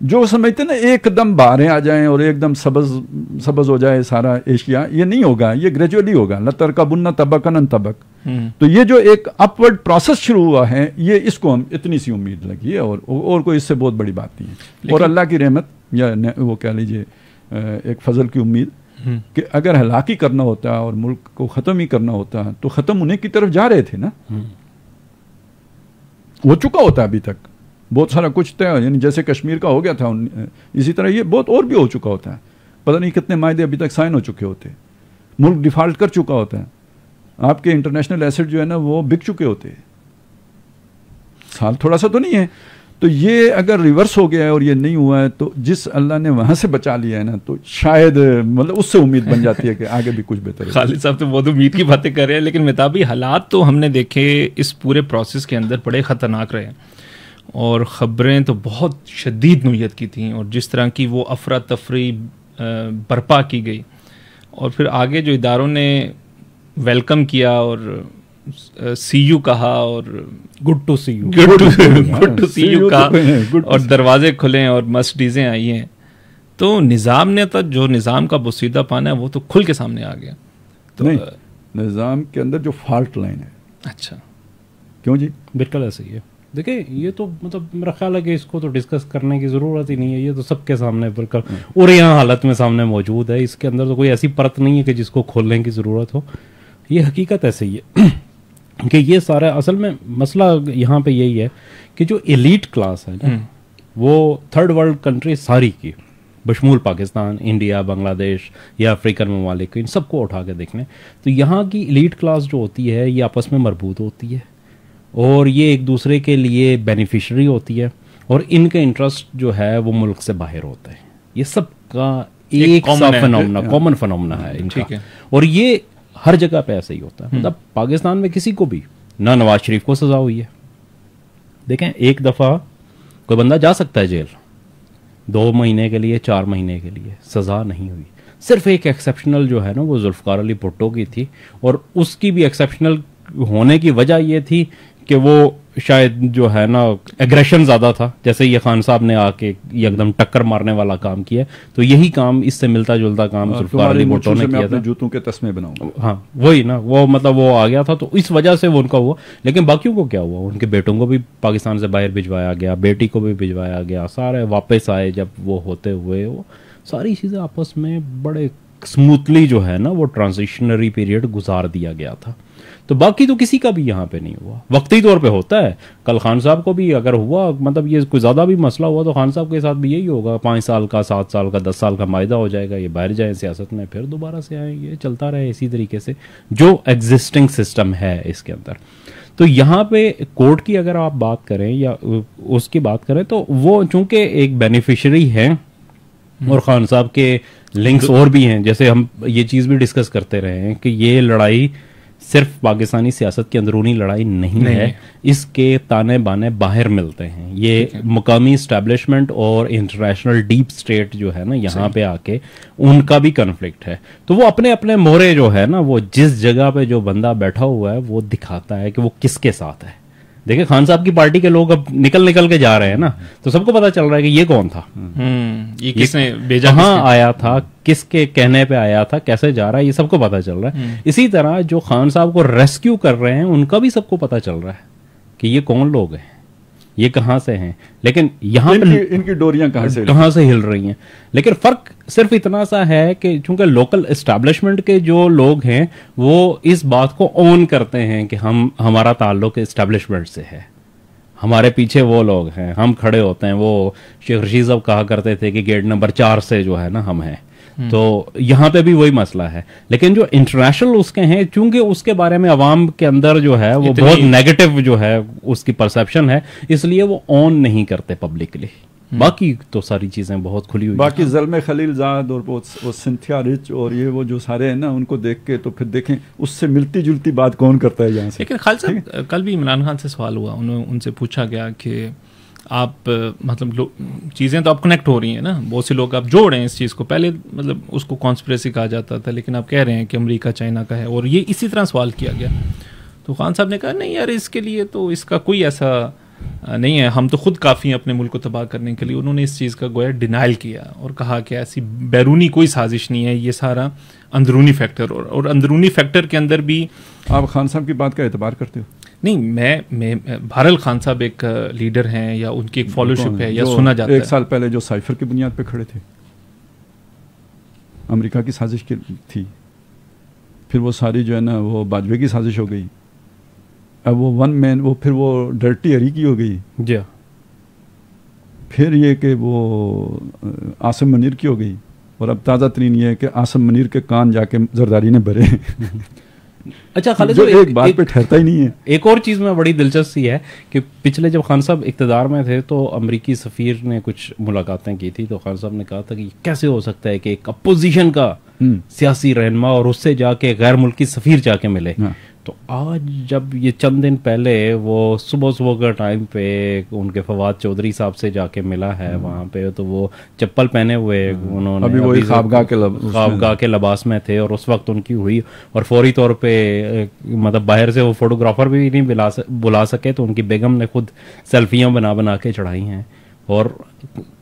जो समझते ना एकदम बाहरें आ जाएं और एकदम सबज हो जाए सारा एशिया, ये नहीं होगा, ये ग्रेजुअली होगा। लतरकबुन्ना तबकन तबक। तो ये जो एक अपवर्ड प्रोसेस शुरू हुआ है, ये इसको हम इतनी सी उम्मीद लगी है, और कोई इससे बहुत बड़ी बात नहीं है। और अल्लाह की रहमत, या वो कह लीजिए एक फजल की उम्मीद, कि अगर हलाकी करना होता और मुल्क को ख़त्म ही करना होता तो ख़त्म होने की तरफ जा रहे थे ना, हो चुका होता अभी तक बहुत सारा कुछ तय, यानी जैसे कश्मीर का हो गया था, इसी तरह ये बहुत और भी हो चुका होता है। पता नहीं कितने मायदे अभी तक साइन हो चुके होते, मुल्क डिफ़ॉल्ट कर चुका होता है, आपके इंटरनेशनल एसेट जो है ना वो बिक चुके होते। साल थोड़ा सा तो नहीं है। तो ये अगर रिवर्स हो गया है और ये नहीं हुआ है, तो जिस अल्लाह ने वहाँ से बचा लिया है ना, तो शायद मतलब उससे उम्मीद बन जाती है कि आगे भी कुछ बेहतर है। खालिद साहब तो बहुत उम्मीद की बातें कर रहे हैं, लेकिन मेहताबी हालात तो हमने देखे इस पूरे प्रोसेस के अंदर बड़े ख़तरनाक रहे, और ख़बरें तो बहुत शदीद नोयत की थी, और जिस तरह की वो अफरा तफरी बर्पा की गई, और फिर आगे जो इदारों ने वेलकम किया और सी यू कहा और गुड टू सी यू कहा, और दरवाजे खुले और मर्सिडीज़ें आई हैं, तो निज़ाम ने तो जो निज़ाम का बोसीदा पाना है वो तो खुल के सामने आ गया। तो नहीं, निज़ाम के अंदर जो फॉल्ट लाइन है। अच्छा, क्यों जी? बिल्कुल ऐसे ही है। देखिए, ये तो मतलब मेरा ख्याल है कि इसको तो डिस्कस करने की ज़रूरत ही नहीं है, ये तो सबके सामने बिल्कुल और यहाँ हालत में सामने मौजूद है। इसके अंदर तो कोई ऐसी परत नहीं है कि जिसको खोलने की ज़रूरत हो। ये हकीकत ऐसे ही है कि ये सारा असल में मसला यहाँ पे यही है कि जो एलीट क्लास है ना, वो थर्ड वर्ल्ड कंट्री सारी की, बशमूल पाकिस्तान, इंडिया, बांग्लादेश या अफ्रीकन ममालिक, इन सबको उठा के देखने, तो यहाँ की एलीट क्लास जो होती है ये आपस में मरबूत होती है, और ये एक दूसरे के लिए बेनिफिशरी होती है, और इनके इंटरेस्ट जो है वो मुल्क से बाहर होते हैं। ये सब का एक सा फिनोमेना, कॉमन फिनोमेना है इनका, और ये हर जगह पे ऐसे ही होता है। मतलब पाकिस्तान में किसी को भी, ना नवाज शरीफ को सजा हुई है, देखें एक दफ़ा कोई बंदा जा सकता है जेल 2 महीने के लिए, 4 महीने के लिए, सज़ा नहीं हुई। सिर्फ एक एक्सेप्शनल जो है ना वो जुल्फ़कार अली भुट्टो की थी, और उसकी भी एक्सेप्शनल होने की वजह ये थी कि वो शायद जो है ना एग्रेशन ज़्यादा था, जैसे ये खान साहब ने आके एकदम टक्कर मारने वाला काम किया, तो यही काम इससे मिलता जुलता काम जुल्फ़कार अली भुट्टो ने किया था। जूतों के तस्मे बनाऊंगा, हाँ वही ना, वो मतलब वो आ गया था, तो इस वजह से वो उनका हुआ। लेकिन बाकियों को क्या हुआ, उनके बेटों को भी पाकिस्तान से बाहर भिजवाया गया, बेटी को भी भिजवाया गया, सारे वापस आए जब वो होते हुए, वो सारी चीज़ें आपस में बड़े स्मूथली जो है ना वो ट्रांजिशनरी पीरियड गुजार दिया गया था। तो बाकी तो किसी का भी यहाँ पे नहीं हुआ, वक्ती तौर पे होता है। कल खान साहब को भी अगर हुआ, मतलब ये कोई ज़्यादा भी मसला हुआ तो खान साहब के साथ भी यही होगा, 5 साल का, 7 साल का, 10 साल का मायदा हो जाएगा, ये बाहर जाए सियासत में, फिर दोबारा से आएंगे, चलता रहे इसी तरीके से जो एग्जिस्टिंग सिस्टम है इसके अंदर। तो यहाँ पे कोर्ट की अगर आप बात करें या उसकी बात करें, तो वो चूंकि एक बेनिफिशरी है और खान साहब के लिंक्स और भी हैं, जैसे हम ये चीज़ भी डिस्कस करते रहे हैं कि ये लड़ाई सिर्फ पाकिस्तानी सियासत की अंदरूनी लड़ाई नहीं है, इसके ताने बाने बाहर मिलते हैं। ये मुकामी इस्टेब्लिशमेंट और इंटरनेशनल डीप स्टेट जो है ना यहाँ पे आके उनका भी कन्फ्लिक्ट है। तो वो अपने अपने मोहरे जो है ना, वो जिस जगह पे जो बंदा बैठा हुआ है वो दिखाता है कि वो किसके साथ है। देखिए खान साहब की पार्टी के लोग अब निकल के जा रहे हैं ना, तो सबको पता चल रहा है कि ये कौन था, ये किसने भेजा, कहाँ आया था, किसके कहने पे आया था, कैसे जा रहा है, ये सबको पता चल रहा है। इसी तरह जो खान साहब को रेस्क्यू कर रहे हैं उनका भी सबको पता चल रहा है कि ये कौन लोग हैं, ये कहाँ से हैं। लेकिन यहाँ इनकी डोरियां कहाँ से हिल रही हैं। लेकिन फर्क सिर्फ इतना सा है कि चूंकि लोकल एस्टैब्लिशमेंट के जो लोग हैं वो इस बात को ओन करते हैं कि हमारा ताल्लुक एस्टैब्लिशमेंट से है, हमारे पीछे वो लोग हैं, हम खड़े होते हैं। वो शेख रशीद साहब कहा करते थे कि गेट नंबर 4 से जो है ना हम हैं। तो यहाँ पे भी वही मसला है। लेकिन जो इंटरनेशनल उसके हैं, चूंकि उसके बारे में अवाम के अंदर जो है वो बहुत नेगेटिव जो है उसकी परसेप्शन है, इसलिए वो ऑन नहीं करते पब्लिकली। बाकी तो सारी चीजें बहुत खुली हुई, बाकी ज़ल्मे खलीलजाद और वो सिंथिया रिच और ये वो जो सारे हैं ना, उनको देख के तो फिर देखें उससे मिलती जुलती बात कौन करता है यहाँ से। लेकिन खालिद साहब, कल भी इमरान खान से सवाल हुआ, उनसे पूछा गया कि आप मतलब चीज़ें तो आप कनेक्ट हो रही हैं ना, बहुत से लोग आप जोड़ रहे हैं इस चीज़ को, पहले मतलब उसको कॉन्स्पिरेसी कहा जाता था, लेकिन आप कह रहे हैं कि अमेरिका चाइना का है, और ये इसी तरह सवाल किया गया। तो खान साहब ने कहा नहीं यार, इसके लिए तो इसका कोई ऐसा नहीं है, हम तो खुद काफ़ी हैं अपने मुल्क को तबाह करने के लिए। उन्होंने इस चीज़ का गोया डिनाइल किया और कहा कि ऐसी बैरूनी कोई साजिश नहीं है, ये सारा अंदरूनी फैक्टर, और अंदरूनी फैक्टर के अंदर भी। आप खान साहब की बात का एतबार करते हो? नहीं, मैं बहरहाल खान साहब एक लीडर हैं या उनकी एक फॉलोशिप है या सुना जाता है। 1 साल पहले जो साइफर की बुनियाद पे खड़े थे, अमेरिका की साजिश की थी, फिर वो सारी जो है ना वो बाजवे की साजिश हो गई, अब वो वन मैन, वो फिर वो डर्टी हरी की हो गई जी, फिर ये कि वो आसिम मुनीर की हो गई, और अब ताज़ा तरीन ये है कि आसिम मुनीर के कान जाके जरदारी ने भरे। अच्छा खालिद, जो एक बात पे ठहरता ही नहीं है। एक और चीज़ में बड़ी दिलचस्पी है कि पिछले जब खान साहब इक़्तिदार में थे तो अमरीकी सफ़ीर ने कुछ मुलाकातें की थी, तो खान साहब ने कहा था कि कैसे हो सकता है कि एक अपोजिशन का सियासी रहनुमा और उससे जाके गैर मुल्की सफ़ीर जाके मिले। तो आज जब ये चंद दिन पहले वो सुबह का टाइम पे उनके फवाद चौधरी साहब से जाके मिला है वहाँ पे, तो वो चप्पल पहने हुए उन्होंने अभी वही ख्वाबगाह के लिबास में थे, और उस वक्त उनकी हुई, और फौरी तौर पे मतलब बाहर से वो फोटोग्राफर भी नहीं बुला सके, तो उनकी बेगम ने खुद सेल्फियाँ बना के चढ़ाई हैं। और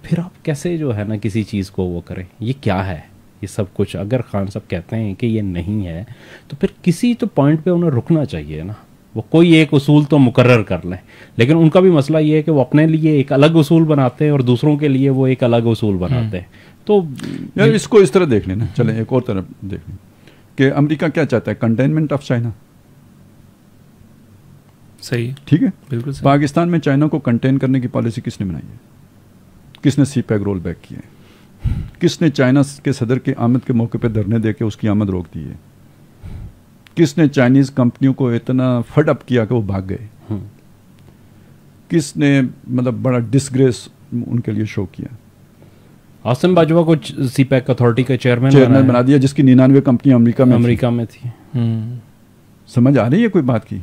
फिर आप कैसे जो है ना किसी चीज़ को वो करें, ये क्या है ये सब कुछ? अगर खान साहब कहते हैं कि ये नहीं है, तो फिर किसी तो पॉइंट पे उन्हें रुकना चाहिए ना, वो कोई एक उसूल तो मुकर्रर कर लें। लेकिन उनका भी मसला ये है कि वो अपने लिए एक अलग उसूल बनाते हैं और दूसरों के लिए वो एक अलग उसूल बनाते हैं। तो यार इसको इस तरह देख लेना, चले एक और तरफ देख लें कि अमेरिका क्या चाहता है, कंटेनमेंट ऑफ चाइना। सही, ठीक है, बिल्कुल सही। पाकिस्तान में चाइना को कंटेन करने की पॉलिसी किसने बनाई है? किसने सीपैक रोल बैक किया है? किसने चाइना के सदर की आमद के मौके पर धरने देके उसकी आमद रोक दी है? किसने चाइनीज कंपनियों को इतना फड अप किया कि वो भाग गए? किसने मतलब बड़ा डिसग्रेस उनके लिए शो किया। आसिम बाजवा को सीपैक अथॉरिटी का चेयरमैन बना दिया, जिसकी 99 कंपनियां अमेरिका में थी। समझ आ रही है कोई बात की?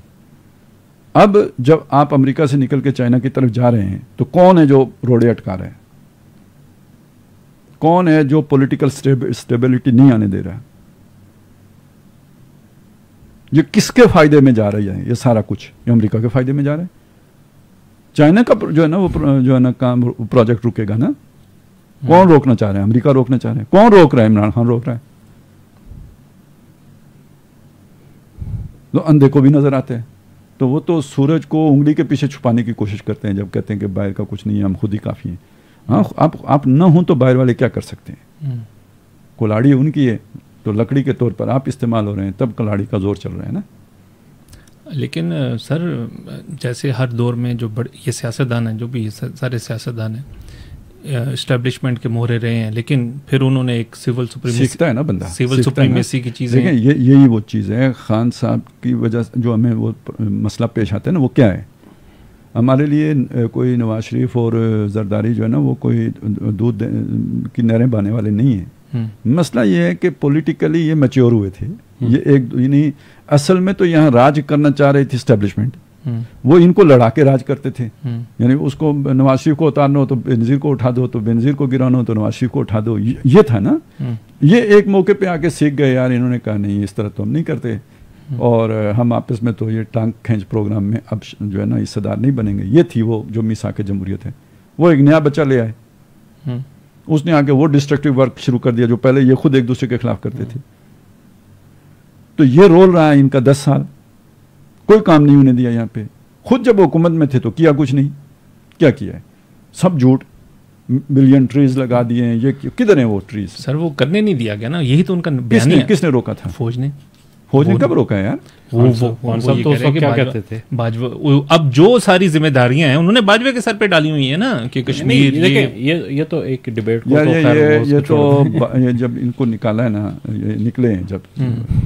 अब जब आप अमेरिका से निकल के चाइना की तरफ जा रहे हैं तो कौन है जो रोड़े अटका रहा है? कौन है जो पॉलिटिकल स्टेबिलिटी नहीं आने दे रहा है? ये किसके फायदे में जा रही है? ये सारा कुछ ये अमेरिका के फायदे में जा रहा है। चाइना का जो है ना, वो जो है ना काम प्रोजेक्ट रुकेगा ना, कौन रोकना चाह रहा है? अमेरिका रोकना चाह रहा है। कौन रोक रहा है? इमरान खान रोक रहा है। तो अंधे को भी नजर आते हैं। तो वो तो सूरज को उंगली के पीछे छुपाने की कोशिश करते हैं जब कहते हैं कि बाहर का कुछ नहीं है, हम खुद ही काफी हैं। हाँ, आप न हो तो बाहर वाले क्या कर सकते हैं? कुल्हाड़ी उनकी है तो लकड़ी के तौर पर आप इस्तेमाल हो रहे हैं, तब कुल्हाड़ी का जोर चल रहा है ना। लेकिन सर, जैसे हर दौर में जो ये सियासतदान हैं, जो भी सारे सियासतदान हैं, एस्टेब्लिशमेंट के मोहरे रहे हैं, लेकिन फिर उन्होंने एक सिविल सुप्रीमेसी सीखता है ना बंदा, सिविल सुप्रीमेसी की चीज़ें। देखें, यही वो चीज़ है। खान साहब की वजह से जो हमें वो मसला पेश आता है ना, वो क्या है? हमारे लिए कोई नवाज शरीफ और जरदारी जो है ना, वो कोई दूध की नहरें बहाने वाले नहीं है। मसला ये है कि पॉलिटिकली ये मैच्योर हुए थे। ये एक यानी असल में तो यहाँ राज करना चाह रही थी एस्टेब्लिशमेंट, वो इनको लड़ा के राज करते थे। यानी उसको नवाज शरीफ को उतारना हो तो बेनज़ीर को उठा दो, तो बेनज़ीर को गिराना हो तो नवाज शरीफ को उठा दो। ये था ना। ये एक मौके पे आके सीख गए यार, इन्होंने कहा नहीं, इस तरह तो हम नहीं करते, और हम आपस में तो ये टांग खींच प्रोग्राम में अब जो है ना हिस्सेदार नहीं बनेंगे। ये थी वो जो मिसाक जमहूरियत है। वो एक नया बच्चा ले आए, उसने आके वो डिस्ट्रक्टिव वर्क शुरू कर दिया जो पहले ये खुद एक दूसरे के खिलाफ करते थे। तो ये रोल रहा है इनका 10 साल, कोई काम नहीं होने दिया यहाँ पे। खुद जब हुकूमत में थे तो किया कुछ नहीं। क्या किया है? सब झूठ। बिलियन ट्रीज लगा दिए हैं। ये किधर है वो ट्रीज? सर वो करने नहीं दिया गया ना, यही तो उनका बयान है। किसने रोका था? फौज ने। फौज ने कब रोका है यार? सब तो उसको क्या कहते थे? बाजवा। अब जो सारी जिम्मेदारियां हैं उन्होंने बाजवा के सर पे डाली हुई है ना, कि कश्मीर। ये तो एक डिबेट यार, ये जब इनको निकाला है ना, ये निकले हैं जब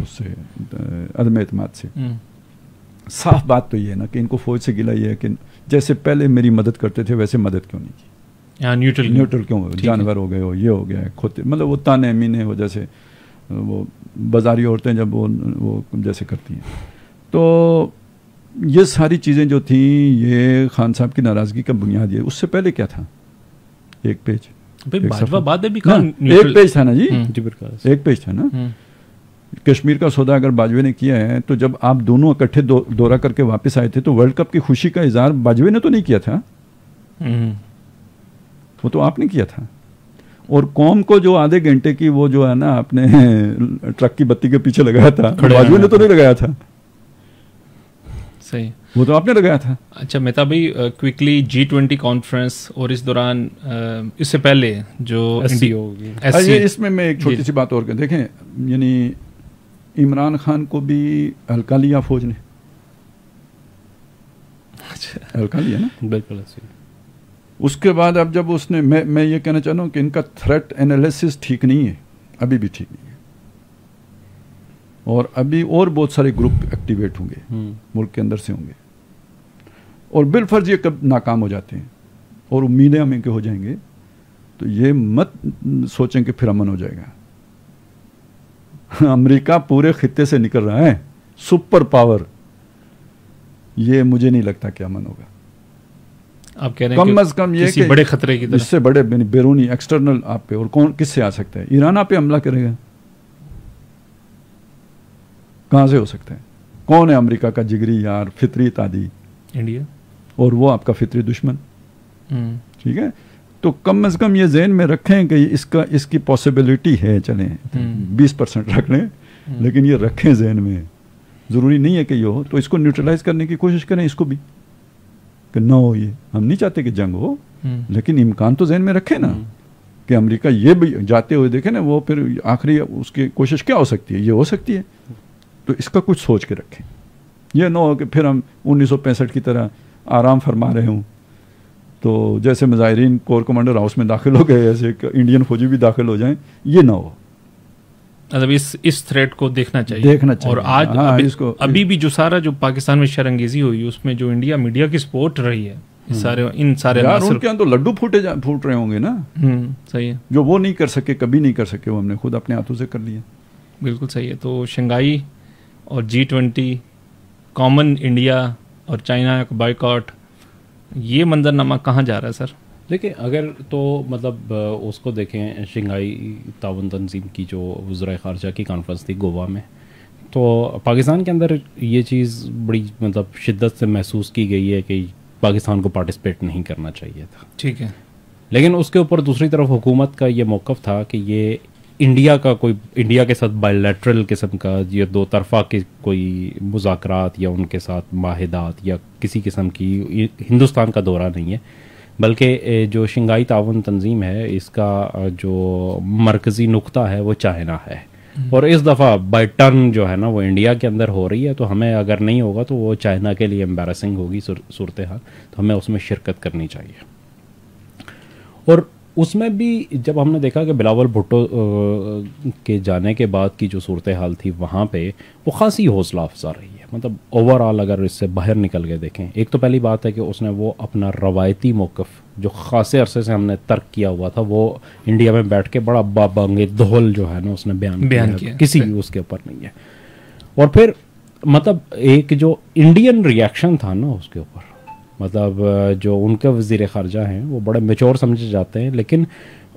उससे अदम एतमाद से, साफ बात तो ये है ना कि इनको फौज से गिला ये है कि जैसे पहले मेरी मदद करते थे वैसे मदद क्यों नहीं की? यहाँ न्यूट्रल क्यों हो? जानवर हो गए हो, ये हो गया है, खोते, मतलब वो ताने मीने हो, जैसे वो बाजारी औरतें जब वो जैसे करती हैं। तो ये सारी चीज़ें जो थी, ये खान साहब की नाराज़गी का बुनियाद ये। उससे पहले क्या था? एक पेज, बाजवा बाद में भी एक पेज था ना जी, एक पेज था ना। कश्मीर का सौदा अगर बाजवे ने किया है, तो जब आप दोनों इकट्ठे दौरा करके वापस आए थे तो वर्ल्ड कप की खुशी का इजहार बाजवे ने तो नहीं किया था, वो तो आपने किया था। और कौम को जो आधे घंटे की वो जो है ना आपने ट्रक की बत्ती के पीछे लगाया था, बाजवे ने तो नहीं लगाया था। सही, वो तो आपने लगाया था। अच्छा मेहता भाई, क्विकली G20 कॉन्फ्रेंस और इस दौरान इससे पहले जो इसमें मैं एक छोटी सी बात और कर देखें, यानी इमरान खान को भी हल्का लिया फौज ने। अच्छा, हल्का लिया ना, बिल्कुल। उसके बाद अब जब उसने, मैं ये कहना चाह रहा हूँ कि इनका थ्रेट एनालिसिस ठीक नहीं है, अभी भी ठीक नहीं है। और अभी और बहुत सारे ग्रुप एक्टिवेट होंगे, मुल्क के अंदर से होंगे, और बिलफर्ज ये कब नाकाम हो जाते हैं और उम्मीदें हमें के हो जाएंगे, तो ये मत सोचें कि फिर अमन हो जाएगा। अमेरिका पूरे खित्ते से निकल रहा है, सुपर पावर, ये मुझे नहीं लगता कि अमन होगा। आप कह रहे हैं कम अज कम ये कि बड़े खतरे की तरह, इससे बड़े बैरूनी एक्सटर्नल आप पे, और कौन किससे आ सकता है? ईरान आप पे हमला करेगा, कहां से हो सकता है? कौन है अमेरिका का जिगरी यार, फितरी तादी? इंडिया, और वो आपका फितरी दुश्मन। ठीक है, तो कम से कम ये जहन में रखें कि इसकी पॉसिबिलिटी है, चलें 20% रख लें, लेकिन ये रखें जहन में। ज़रूरी नहीं है कि ये हो, तो इसको न्यूट्रलाइज करने की कोशिश करें, इसको भी कि ना हो। ये हम नहीं चाहते कि जंग हो, लेकिन इम्कान तो जहन में रखें ना कि अमेरिका ये भी जाते हुए देखे ना, वो फिर आखिरी उसकी कोशिश क्या हो सकती है? ये हो सकती है, तो इसका कुछ सोच के रखें। ये ना हो कि फिर हम 1965 की तरह आराम फरमा रहे हों, तो जैसे मुजाहिरीन कोर कमांडर हाउस में दाखिल हो गए, ऐसे इंडियन फौजी भी दाखिल हो जाएं, ये ना हो। मतलब इस थ्रेट को देखना चाहिए। और आज अभी भी जो सारा जो पाकिस्तान में शरंगेजी हुई, उसमें जो इंडिया मीडिया की सपोर्ट रही है, इन सारे यार अनासर। उनके यहाँ तो लड्डू फूट रहे होंगे ना, सही है, जो वो नहीं कर सके, कभी नहीं कर सके, वो हमने खुद अपने हाथों से कर लिया। बिल्कुल सही है। तो शंघाई और G20, कॉमन इंडिया और चाइना का बाइकआउट, ये मंजरनामा कहाँ जा रहा है सर? देखिए, अगर तो मतलब उसको देखें, शंघाई ताउन तंजीम की जो वज़राए ख़ारजा की कॉन्फ्रेंस थी गोवा में, तो पाकिस्तान के अंदर ये चीज़ बड़ी मतलब शिद्दत से महसूस की गई है कि पाकिस्तान को पार्टिसिपेट नहीं करना चाहिए था। ठीक है, लेकिन उसके ऊपर दूसरी तरफ हुकूमत का ये मौक़िफ़ था कि ये इंडिया के साथ बायलैटरल किस्म का, ये दो तरफ़ा के कोई मुज़ाकरात या उनके साथ माहिदात या किसी किस्म की हिंदुस्तान का दौरा नहीं है, बल्कि जो शंघाई ताउन तंजीम है इसका जो मरकज़ी नुक्ता है वो चाइना है। और इस दफ़ा बाय टर्न जो है ना वो इंडिया के अंदर हो रही है, तो हमें अगर नहीं होगा तो वो चाइना के लिए एम्बैरसिंग होगी सूरत हाल, तो हमें उसमें शिरकत करनी चाहिए। और उसमें भी जब हमने देखा कि बिलावल भुट्टो के जाने के बाद की जो सूरत हाल थी वहाँ पे, वो ख़ासी हौसला अफजा रही है। मतलब ओवरऑल अगर इससे बाहर निकल के देखें, एक तो पहली बात है कि उसने वो अपना रवायती मौक़िफ़ जो ख़ासे अरसे से हमने तर्क किया हुआ था, वो इंडिया में बैठ के बड़ा बाबांगे दोहल जो है ना उसने बयान किया, किसी भी उसके ऊपर नहीं है। और फिर मतलब एक जो इंडियन रिएक्शन था ना उसके ऊपर, मतलब जो उनके वज़ीर ख़ारजा हैं वो बड़े मैच्योर समझे जाते हैं, लेकिन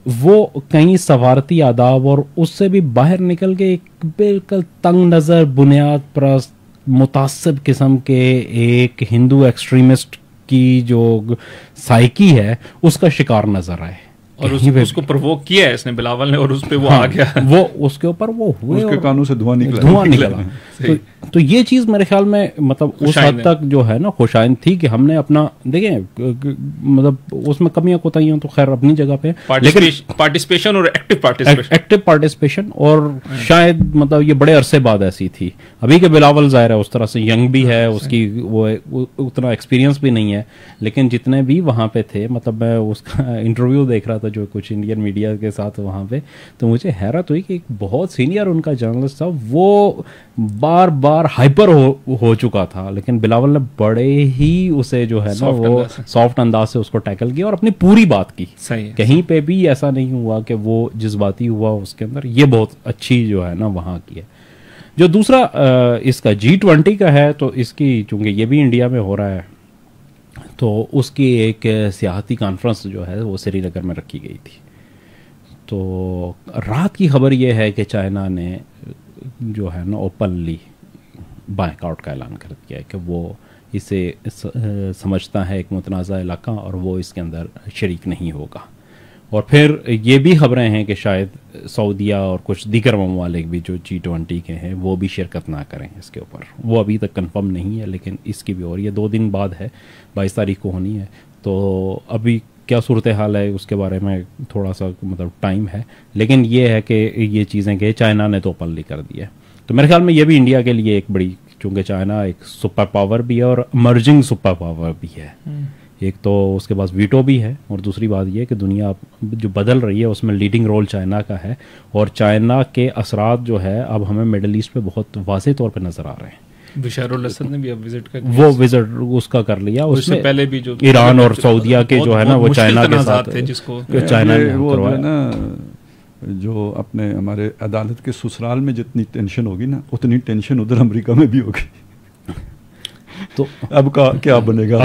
वो कई सफारती आदाब और उससे भी बाहर निकल के एक बिल्कुल तंग नज़र, बुनियाद परस्त, मुतासिब किस्म के एक हिंदू एक्सट्रीमिस्ट की जो साइकी है उसका शिकार नज़र आए। और उसको प्रोवोक किया है इसने बिलावल ने, और उस पे वो आ गया, वो उसके ऊपर वो हुए, उसके कानों से धुआं निकला। तो ये चीज़ मेरे ख्याल में मतलब उस हद तक जो है ना खुशाइन थी कि हमने अपना देखें, मतलब उसमें कमियां कोताहियां तो खैर अपनी जगह पे, लेकिन पार्टिसिपेशन और एक्टिव पार्टिसिपेशन और शायद मतलब ये बड़े अरसे बाद ऐसी थी। अभी के बिलावल ज़ाहिर है उस तरह से यंग भी है, उसकी वो उतना एक्सपीरियंस भी नहीं है, लेकिन जितने भी वहाँ पे थे, मतलब मैं उसका इंटरव्यू देख रहा था जो कुछ इंडियन मीडिया के साथ वहाँ पे, तो मुझे हैरत हुई कि एक बहुत सीनियर उनका जर्नलिस्ट था, वो बार बार हाइपर हो चुका था, लेकिन बिलावल ने बड़े ही उसे जो है ना वो सॉफ्ट अंदाज से उसको टैकल किया और अपनी पूरी बात की। कहीं पे भी ऐसा नहीं हुआ कि वो जज्बाती हुआ उसके अंदर। ये बहुत अच्छी जो है ना वहाँ की है। जो दूसरा इसका G20 का है, तो इसकी चूंकि ये भी इंडिया में हो रहा है, तो उसकी एक सियाहती कॉन्फ्रेंस जो है वो श्रीनगर में रखी गई थी। तो रात की खबर ये है कि चाइना ने जो है ना ओपनली बायकआउट का ऐलान कर दिया है कि वो इसे समझता है एक मुतनाज़ा इलाका और वो इसके अंदर शरीक नहीं होगा। और फिर ये भी खबरें हैं कि शायद सऊदीया और कुछ दीगर ममालिक भी जो G20 के हैं वो भी शिरकत ना करें इसके ऊपर। वो अभी तक कंफर्म नहीं है, लेकिन इसकी भी, और ये 2 दिन बाद है, 22 तारीख को होनी है, तो अभी क्या सूरत हाल है उसके बारे में थोड़ा सा मतलब टाइम है। लेकिन ये है कि ये चीज़ें कि चाइना ने तो ओपनली कर दिया है, तो मेरे ख्याल में ये भी इंडिया के लिए एक बड़ी, चूँकि चाइना एक सुपर पावर भी है और इमर्जिंग सुपर पावर भी है, एक तो उसके पास वीटो भी है, और दूसरी बात यह कि दुनिया जो बदल रही है उसमें लीडिंग रोल चाइना का है, और चाइना के असरात जो है अब हमें मिडल ईस्ट पे बहुत वाज़ेह तौर पे नज़र आ रहे हैं। बिशारुल असद ने भी अब विजिट कर वो विजिट उसका कर लिया, उससे पहले भी जो ईरान और सऊदीया के जो है ना वो चाइना के साथ थे, जिसको चाइना ने वो ना जो अपने हमारे अदालत के ससुराल में जितनी टेंशन होगी ना उतनी टेंशन उधर अमेरिका में भी होगी। तो अब का क्या बनेगा,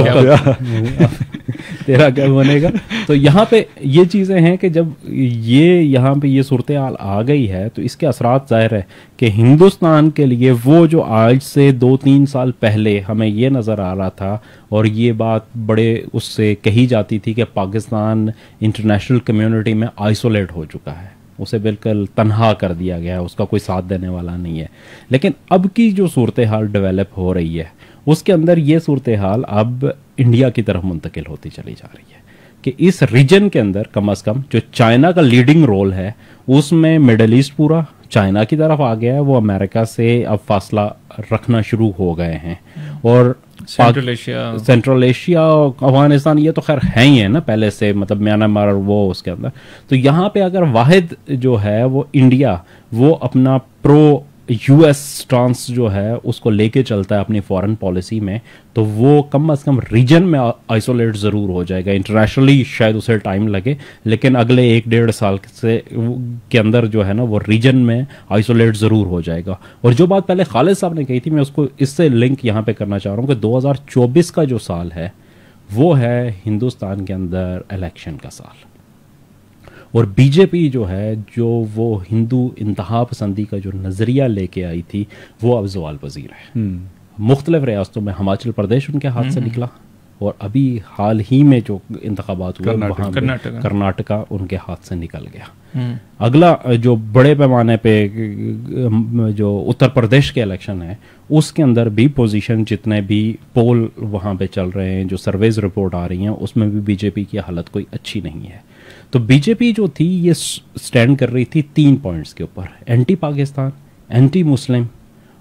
तेरा क्या बनेगा। तो यहाँ पे ये चीज़ें हैं कि जब ये यहाँ पे ये सूरत हाल आ गई है तो इसके असरात ज़ाहिर है कि हिंदुस्तान के लिए वो जो आज से 2-3 साल पहले हमें ये नज़र आ रहा था और ये बात बड़े उससे कही जाती थी कि पाकिस्तान इंटरनेशनल कम्युनिटी में आइसोलेट हो चुका है, उसे बिल्कुल तन्हा कर दिया गया है, उसका कोई साथ देने वाला नहीं है। लेकिन अब की जो सूरत हाल डेवलप हो रही है उसके अंदर ये सूरत हाल अब इंडिया की तरफ मुंतकिल होती चली जा रही है कि इस रीजन के अंदर कम अज़ कम जो चाइना का लीडिंग रोल है उसमें मिडल ईस्ट पूरा चाइना की तरफ आ गया है, वो अमेरिका से अब फासला रखना शुरू हो गए हैं। और सेंट्रल एशिया और अफगानिस्तान ये तो खैर है ही है ना पहले से, मतलब म्यांमार वो उसके अंदर। तो यहाँ पे अगर वाहिद जो है वो इंडिया वो अपना प्रो यूएस स्टांस जो है उसको लेके चलता है अपनी फॉरेन पॉलिसी में, तो वो कम से कम रीजन में आइसोलेट ज़रूर हो जाएगा। इंटरनेशनली शायद उसे टाइम लगे, लेकिन अगले 1-1.5 साल से के अंदर जो है ना वो रीजन में आइसोलेट ज़रूर हो जाएगा। और जो बात पहले खालिद साहब ने कही थी, मैं उसको इससे लिंक यहाँ पे करना चाह रहा हूँ कि 2024 का जो साल है वो है हिंदुस्तान के अंदर इलेक्शन का साल, और बीजेपी जो है, जो वो हिंदू इंतहा पसंदी का जो नज़रिया लेके आई थी, वो अब ज़वाल पज़ीर है। मुख्तलिफ रियासतों में हिमाचल प्रदेश उनके हाथ से निकला, और अभी हाल ही में जो इंतखाबात हुए वहाँ कर्नाटका उनके हाथ से निकल गया। अगला जो बड़े पैमाने पे जो उत्तर प्रदेश के इलेक्शन है, उसके अंदर भी पोजीशन, जितने भी पोल वहाँ पे चल रहे हैं, जो सर्वेज रिपोर्ट आ रही हैं, उसमें भी बीजेपी की हालत कोई अच्छी नहीं है। तो बीजेपी जो थी ये स्टैंड कर रही थी 3 पॉइंट्स के ऊपर: एंटी पाकिस्तान, एंटी मुस्लिम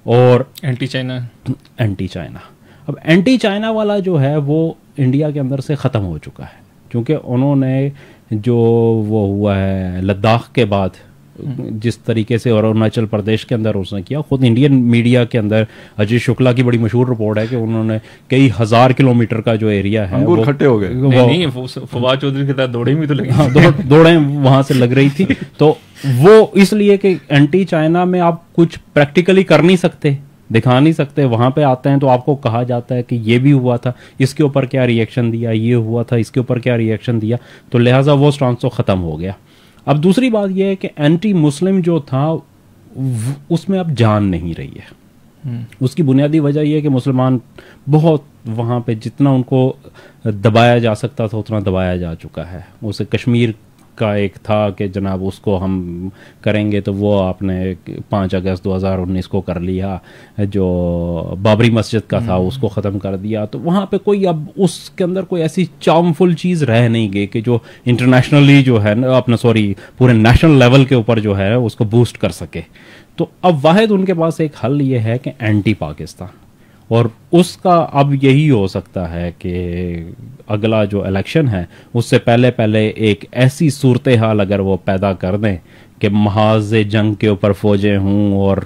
और एंटी चाइना। अब एंटी चाइना वाला जो है वो इंडिया के अंदर से ख़त्म हो चुका है, क्योंकि उन्होंने जो वो हुआ है लद्दाख के बाद जिस तरीके से, और अरुणाचल प्रदेश के अंदर उसने किया, खुद इंडियन मीडिया के अंदर अजय शुक्ला की बड़ी मशहूर रिपोर्ट है कि उन्होंने कई हजार किलोमीटर का जो एरिया है वो खट्टे हो गए। नहीं, फवाद चौधरी के साथ दौड़े भी तो लगी। हाँ, दौड़े वहां से लग रही थी। तो वो इसलिए कि एंटी चाइना में आप कुछ प्रैक्टिकली कर नहीं सकते, दिखा नहीं सकते। वहां पे आते हैं तो आपको कहा जाता है कि ये भी हुआ था, इसके ऊपर क्या रिएक्शन दिया, ये हुआ था, इसके ऊपर क्या रिएक्शन दिया, तो लिहाजा वो स्टांस तो ख़त्म हो गया। अब दूसरी बात यह है कि एंटी मुस्लिम जो था उसमें अब जान नहीं रही है। उसकी बुनियादी वजह यह है कि मुसलमान बहुत वहाँ पे जितना उनको दबाया जा सकता था उतना दबाया जा चुका है। उसे कश्मीर का एक था कि जनाब उसको हम करेंगे, तो वो आपने 5 अगस्त 2019 को कर लिया, जो बाबरी मस्जिद का था उसको ख़त्म कर दिया। तो वहाँ पे कोई अब उसके अंदर कोई ऐसी चार्मफुल चीज़ रह नहीं गई कि जो इंटरनेशनली जो है ना अपना पूरे नेशनल लेवल के ऊपर जो है उसको बूस्ट कर सके। तो अब वाहिद उनके पास एक हल ये है कि एंटी पाकिस्तान, और उसका अब यही हो सकता है कि अगला जो इलेक्शन है उससे पहले एक ऐसी सूरत हाल अगर वो पैदा कर दें कि महाज जंग के ऊपर फौजें हों, और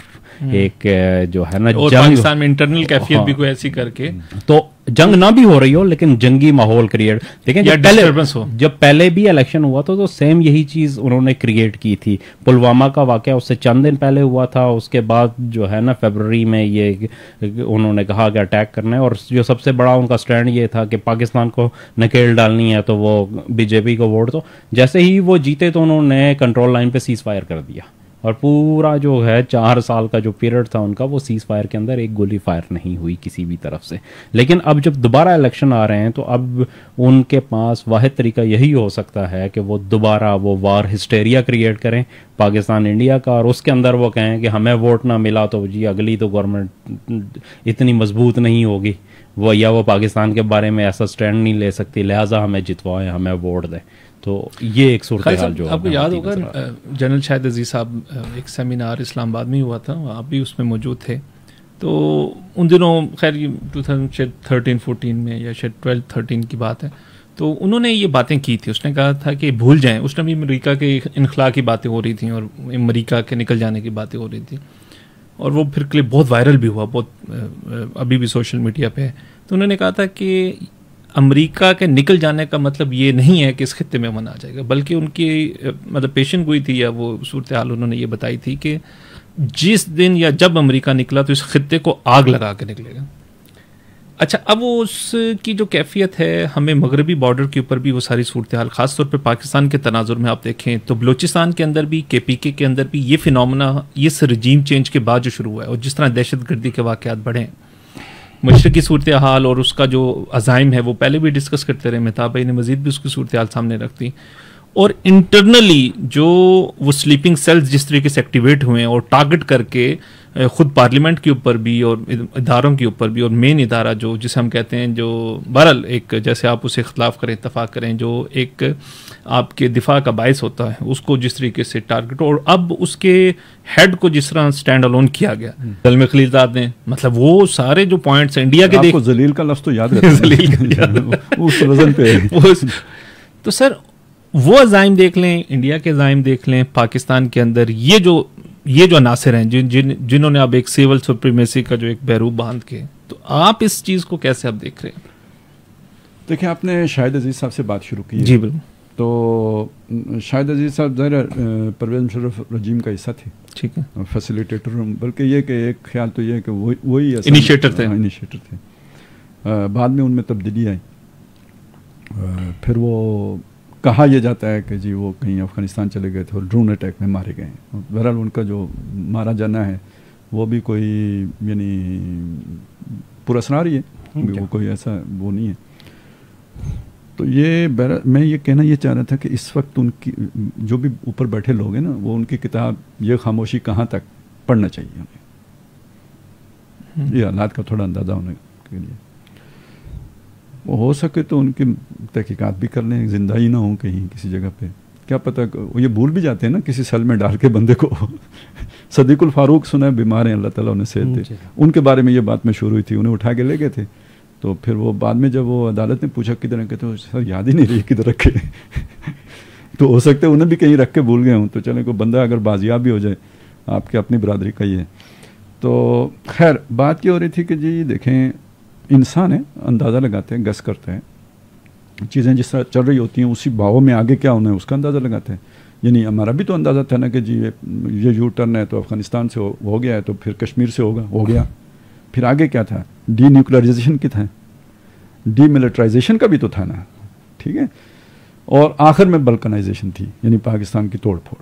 एक जो है ना और जंग, पाकिस्तान में इंटरनल कैफियत भी कोई ऐसी करके, तो जंग ना भी हो रही हो लेकिन जंगी माहौल क्रिएट, देखें जब पहले भी इलेक्शन हुआ था तो सेम यही चीज उन्होंने क्रिएट की थी। पुलवामा का वाकया उससे चंद दिन पहले हुआ था, उसके बाद जो है ना फरवरी में ये उन्होंने कहा कि अटैक करना है, और जो सबसे बड़ा उनका स्टैंड ये था कि पाकिस्तान को नकेल डालनी है, तो वो बीजेपी को वोट दो। जैसे ही वो जीते तो उन्होंने कंट्रोल लाइन पे सीज फायर कर दिया, और पूरा जो है 4 साल का जो पीरियड था उनका, वो सीज फायर के अंदर एक गोली फायर नहीं हुई किसी भी तरफ से। लेकिन अब जब दोबारा इलेक्शन आ रहे हैं तो अब उनके पास वाहिद तरीका यही हो सकता है कि वो दोबारा वो वार हिस्टेरिया क्रिएट करें पाकिस्तान इंडिया का, और उसके अंदर वो कहें कि हमें वोट ना मिला तो जी अगली तो गवर्नमेंट इतनी मजबूत नहीं होगी, वो या वो पाकिस्तान के बारे में ऐसा स्टैंड नहीं ले सकती, लिहाजा हमें जितवाएं, हमें वोट दें। तो ये एक सूरत हाल जो आपको याद होगा, जनरल शाहिद अजीज साहब एक सेमिनार इस्लामाबाद में हुआ था, आप भी उसमें मौजूद थे। तो उन दिनों खैर 2013-14 में या शायद 12-13 की बात है, तो उन्होंने ये बातें की थी। उसने कहा था कि भूल जाएं, उस टाइम भी अमेरिका के इनखला की बातें हो रही थी और अमेरिका के निकल जाने की बातें हो रही थी, और वो फिर क्लिप बहुत वायरल भी हुआ, बहुत अभी भी सोशल मीडिया पे है। तो उन्होंने कहा था कि अमेरिका के निकल जाने का मतलब ये नहीं है कि इस खित्ते में अमन आ जाएगा, बल्कि उनकी मतलब पेशन गोई थी या वो सूरत हाल उन्होंने ये बताई थी कि जिस दिन या जब अमेरिका निकला तो इस खित्ते को आग लगा के निकलेगा। अच्छा, अब वो उसकी जो कैफियत है, हमें मगरबी बॉर्डर के ऊपर भी वो सारी सूरत हाल, खासतौर पर पाकिस्तान के तनाजुर में आप देखें तो बलोचिस्तान के अंदर भी, KPK के अंदर भी ये फिनोमेना इस रजीम चेंज के बाद जो शुरू हुआ है, और जिस तरह दहशतगर्दी के वाक़यात बढ़े, मशरक़ी सूरत हाल और उसका जो अज़ाइम है वो पहले भी डिस्कस करते रहे, मेहताब भाई ने मज़ीद भी उसकी सूरत हाल सामने रख दी। और इंटरनली जो वो स्लीपिंग सेल्स जिस तरीके से एक्टिवेट हुए हैं, और टारगेट करके ख़ुद पार्लियामेंट के ऊपर भी और इदारों के ऊपर भी, और मेन इदारा जो जिसे हम कहते हैं, जो बहरहाल एक जैसे आप उसे इख्तलाफ करें, इत्तफाक करें, जो एक आपके दिफा का बायस होता है, उसको जिस तरीके से टारगेट, और अब उसके हेड को जिस तरह स्टैंड अलोन किया गया दलमे खलीलजाद ने, मतलब वो सारे जो पॉइंट्स इंडिया के, आपको जलील का लफ्ज़ तो याद रहता है, जलील उस वजन पे तो सर वो अज़ाइम देख लें, इंडिया के अज़ाइम देख लें, पाकिस्तान के अंदर ये जो ये जो अनासिर हैं जिन्होंने अब एक सिविल सुप्रीमेसी का जो एक बहरूप बांध के, तो आप इस चीज़ को कैसे अब देख रहे हैं? देखिए, आपने शाहिद अजीज साहब से बात शुरू की है। जी बिल्कुल। तो शाहिद अजीज साहब ज़रा परवेज़ मुशर्रफ रजीम का हिस्सा थे, ठीक है, फैसिलिटेटर, बल्कि ये कि एक ख्याल तो ये है कि वही इनिशिएटर थे। इनिशिएटर थे। बाद में उनमें तब्दीली आई। फिर वो कहा यह जाता है कि जी वो कहीं अफ़गानिस्तान चले गए थे और ड्रोन अटैक में मारे गए। बहरहाल उनका जो मारा जाना है वो भी कोई यानी पुरस्कार ही है, वो कोई ऐसा वो नहीं है। तो ये मैं ये कहना ये चाह रहा था कि इस वक्त उनकी जो भी ऊपर बैठे लोग हैं ना, वो उनकी किताब ये खामोशी कहाँ तक पढ़ना चाहिए उन्हें, ये हालात का थोड़ा अंदाज़ा होने के लिए। वो हो सके तो उनकी तहकीकात भी कर लें, जिंदा ही ना हो कहीं किसी जगह पे, क्या पता। वो ये भूल भी जाते हैं ना किसी सेल में डाल के बंदे को। सदीकुल फारूक सुना है बीमार हैं, अल्लाह ताला उन्हें सेहत दे, उनके बारे में ये बात में शुरू हुई थी, उन्हें उठा के ले गए थे। तो फिर वो बाद में जब वो अदालत ने पूछा किधर रखे, तो सर याद ही नहीं रही किधर रखे। तो हो सकता है उन्हें भी कहीं रख के भूल गए हूँ। तो चले, कोई बंदा अगर बाजियाब भी हो जाए, आपके अपनी बरादरी का ही है। तो खैर बात ये हो रही थी कि जी देखें, इंसान है, अंदाज़ा लगाते हैं, गस करते हैं, चीज़ें जिस तरह चल रही होती हैं उसी भाव में आगे क्या होना है उसका अंदाज़ा लगाते हैं। यानी हमारा भी तो अंदाज़ा था ना कि जी ये यू टर्न है तो अफ़गानिस्तान से हो गया है, तो फिर कश्मीर से हो गया, फिर आगे क्या था, डी न्यूक्लियराइजेशन की था, डी मिलिटराइजेशन का भी तो था ना, ठीक है, और आखिर में बल्कनाइजेशन थी, यानी पाकिस्तान की तोड़ फोड़।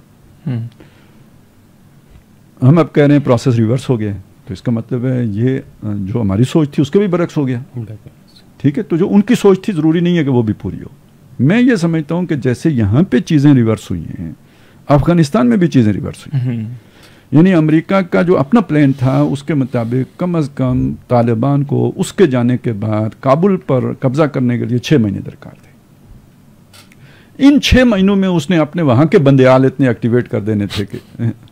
हम अब कह रहे हैं प्रोसेस रिवर्स हो गया, तो इसका मतलब है ये जो हमारी सोच थी उसके भी बरक्स हो गया, ठीक है। तो जो उनकी सोच थी ज़रूरी नहीं है कि वो भी पूरी हो। मैं ये समझता हूँ कि जैसे यहाँ पे चीज़ें रिवर्स हुई हैं, अफ़गानिस्तान में भी चीज़ें रिवर्स हुई। यानी अमेरिका का जो अपना प्लान था उसके मुताबिक कम अज़ कम तालिबान को उसके जाने के बाद काबुल पर कब्ज़ा करने के लिए 6 महीने दरकार थे। इन 6 महीनों में उसने अपने वहाँ के बंदेयाल इतने एक्टिवेट कर देने थे कि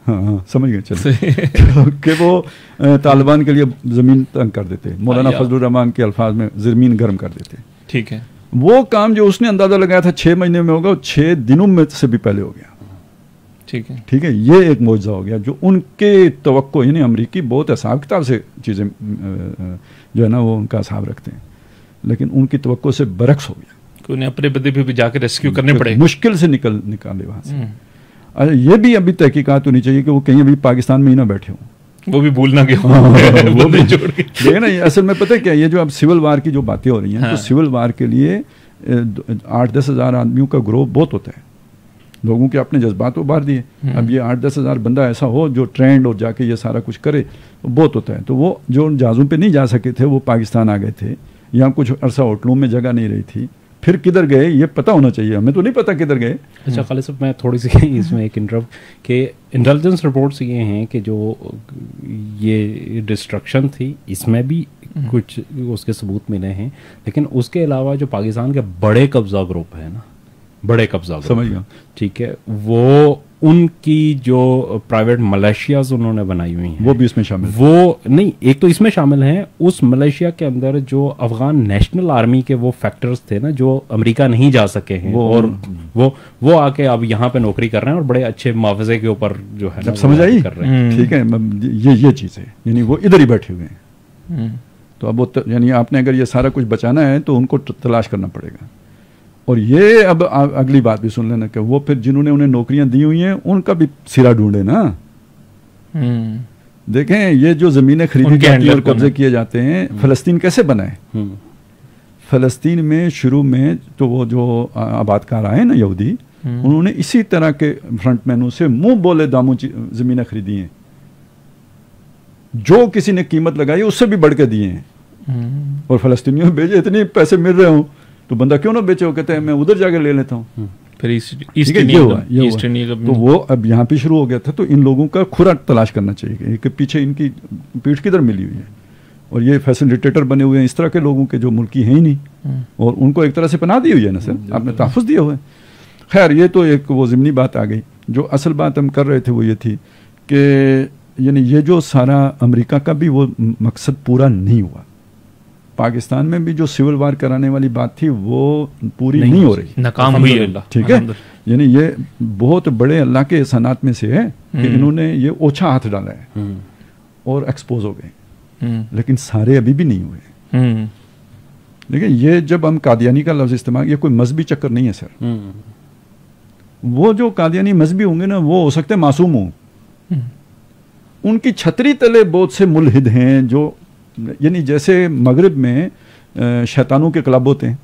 हाँ समझ गए चलो कि वो तालिबान के लिए ज़मीन तंग कर देते, मौलाना फजलुर रहमान के अल्फाज में ज़मीन गर्म कर देते, ठीक है। वो काम जो उसने अंदाज़ा लगाया था 6 महीने में होगा, 6 दिनों में से भी पहले हो गया, ठीक है। ये एक मौजज़ा हो गया जो उनके तवक्को, यानी अमरीकी बहुत हिसाब किताब से चीज़ें जो है ना वो उनका हिसाब रखते हैं, लेकिन उनकी तवक्को से बरक्स हो गया, उन्हें अपने बदे भी जाके रेस्क्यू करने पड़े, मुश्किल से निकाले वहाँ से। अच्छा, ये भी अभी तहकीकात होनी चाहिए कि वो कहीं अभी पाकिस्तान में ही ना बैठे हों, वो भी भूलना कि वो भी जोड़ के देखिए ना। असल में पता है क्या, ये जो अब सिविल वार की जो बातें हो रही हैं, तो सिविल वार के लिए 8-10 हज़ार आदमियों का ग्रोह बहुत होता है, लोगों के अपने जज्बात उभार दिए। अब ये 8-10 हज़ार बंदा ऐसा हो जो ट्रेंड और जाके ये सारा कुछ करे, बहुत होता है। तो वो जो जहाज़ों पे नहीं जा सके थे वो पाकिस्तान आ गए थे, यहाँ कुछ अरसा होटलों में जगह नहीं रही थी, फिर किधर गए ये पता होना चाहिए, हमें तो नहीं पता किधर गए। अच्छा खालिद साहब, मैं थोड़ी सी इसमें एक इंटरप्ट के इंटेलिजेंस रिपोर्ट्स ये हैं कि जो ये डिस्ट्रक्शन थी इसमें भी कुछ उसके सबूत मिले हैं, लेकिन उसके अलावा जो पाकिस्तान के बड़े कब्जा ग्रुप है ना, बड़े कब्जा समझ गया, ठीक है, वो उनकी जो प्राइवेट मलेशियाज उन्होंने बनाई हुई हैं वो भी इसमें शामिल, वो नहीं, एक तो इसमें शामिल हैं, उस मलेशिया के अंदर जो अफगान नेशनल आर्मी के वो फैक्टर्स थे ना जो अमेरिका नहीं जा सके हैं, और वो आके अब यहाँ पे नौकरी कर रहे हैं और बड़े अच्छे मुआवजे के ऊपर जो है ना समझ आई, ठीक है। ये चीज़ है, यानी वो इधर ही बैठे हुए हैं। तो अब वो यानी आपने अगर ये सारा कुछ बचाना है तो उनको तलाश करना पड़ेगा। और ये अब अगली बात भी सुन लेना कि वो फिर जिन्होंने उन्हें नौकरियां दी हुई हैं उनका भी सिरा ढूंढे ना। देखें ये जो ज़मीनें खरीदी जाती हैं और कब्जे किए जाते हैं, फ़लस्तीन कैसे बना है? फ़लस्तीन में शुरू में तो वो जो आबादकार आए ना यहूदी, उन्होंने इसी तरह के फ्रंटमैनों से मुंह बोले दामों ज़मीनें खरीदी हैं, जो किसी ने कीमत लगाई उससे भी बढ़ के दिए हैं, और फ़लस्तीनियों में भेजे, इतने पैसे मिल रहे हों तो बंदा क्यों ना बेचे? वो कहते हैं मैं उधर जाके ले लेता हूँ। फिर तो वो अब यहाँ पे शुरू हो गया था। तो इन लोगों का खुरा तलाश करना चाहिए कि पीछे इनकी पीठ किधर मिली हुई है, और ये फैसिलिटेटर बने हुए हैं इस तरह के लोगों के जो मुल्की हैं ही नहीं, और उनको एक तरह से पनाह दी हुई है ना सर, आपने तहफ़्फ़ुज़ दिया हुआ है। खैर ये तो एक वो ज़िमनी बात आ गई। जो असल बात हम कर रहे थे वो ये थी कि यानी ये जो सारा अमेरिका का भी वो मकसद पूरा नहीं हुआ, पाकिस्तान में भी जो सिविल वार कराने वाली बात थी वो पूरी नहीं हो रही, नाकाम हुई है। ठीक है, यानी ये बहुत बड़े अल्लाह के एहसानात में से है कि इन्होंने ये ओछा हाथ डाला है और एक्सपोज हो गए, लेकिन सारे अभी भी नहीं हुए। देखिए ये जब हम कादियानी का लफ्ज़ इस्तेमाल, ये कोई मजहबी चक्कर नहीं है सर। वो जो कादियानी मजहबी होंगे ना वो हो सकते मासूम हों, उनकी छतरी तले बहुत से मुल्हिद हैं जो, यानी जैसे मगरिब में शैतानों के क्लब होते हैं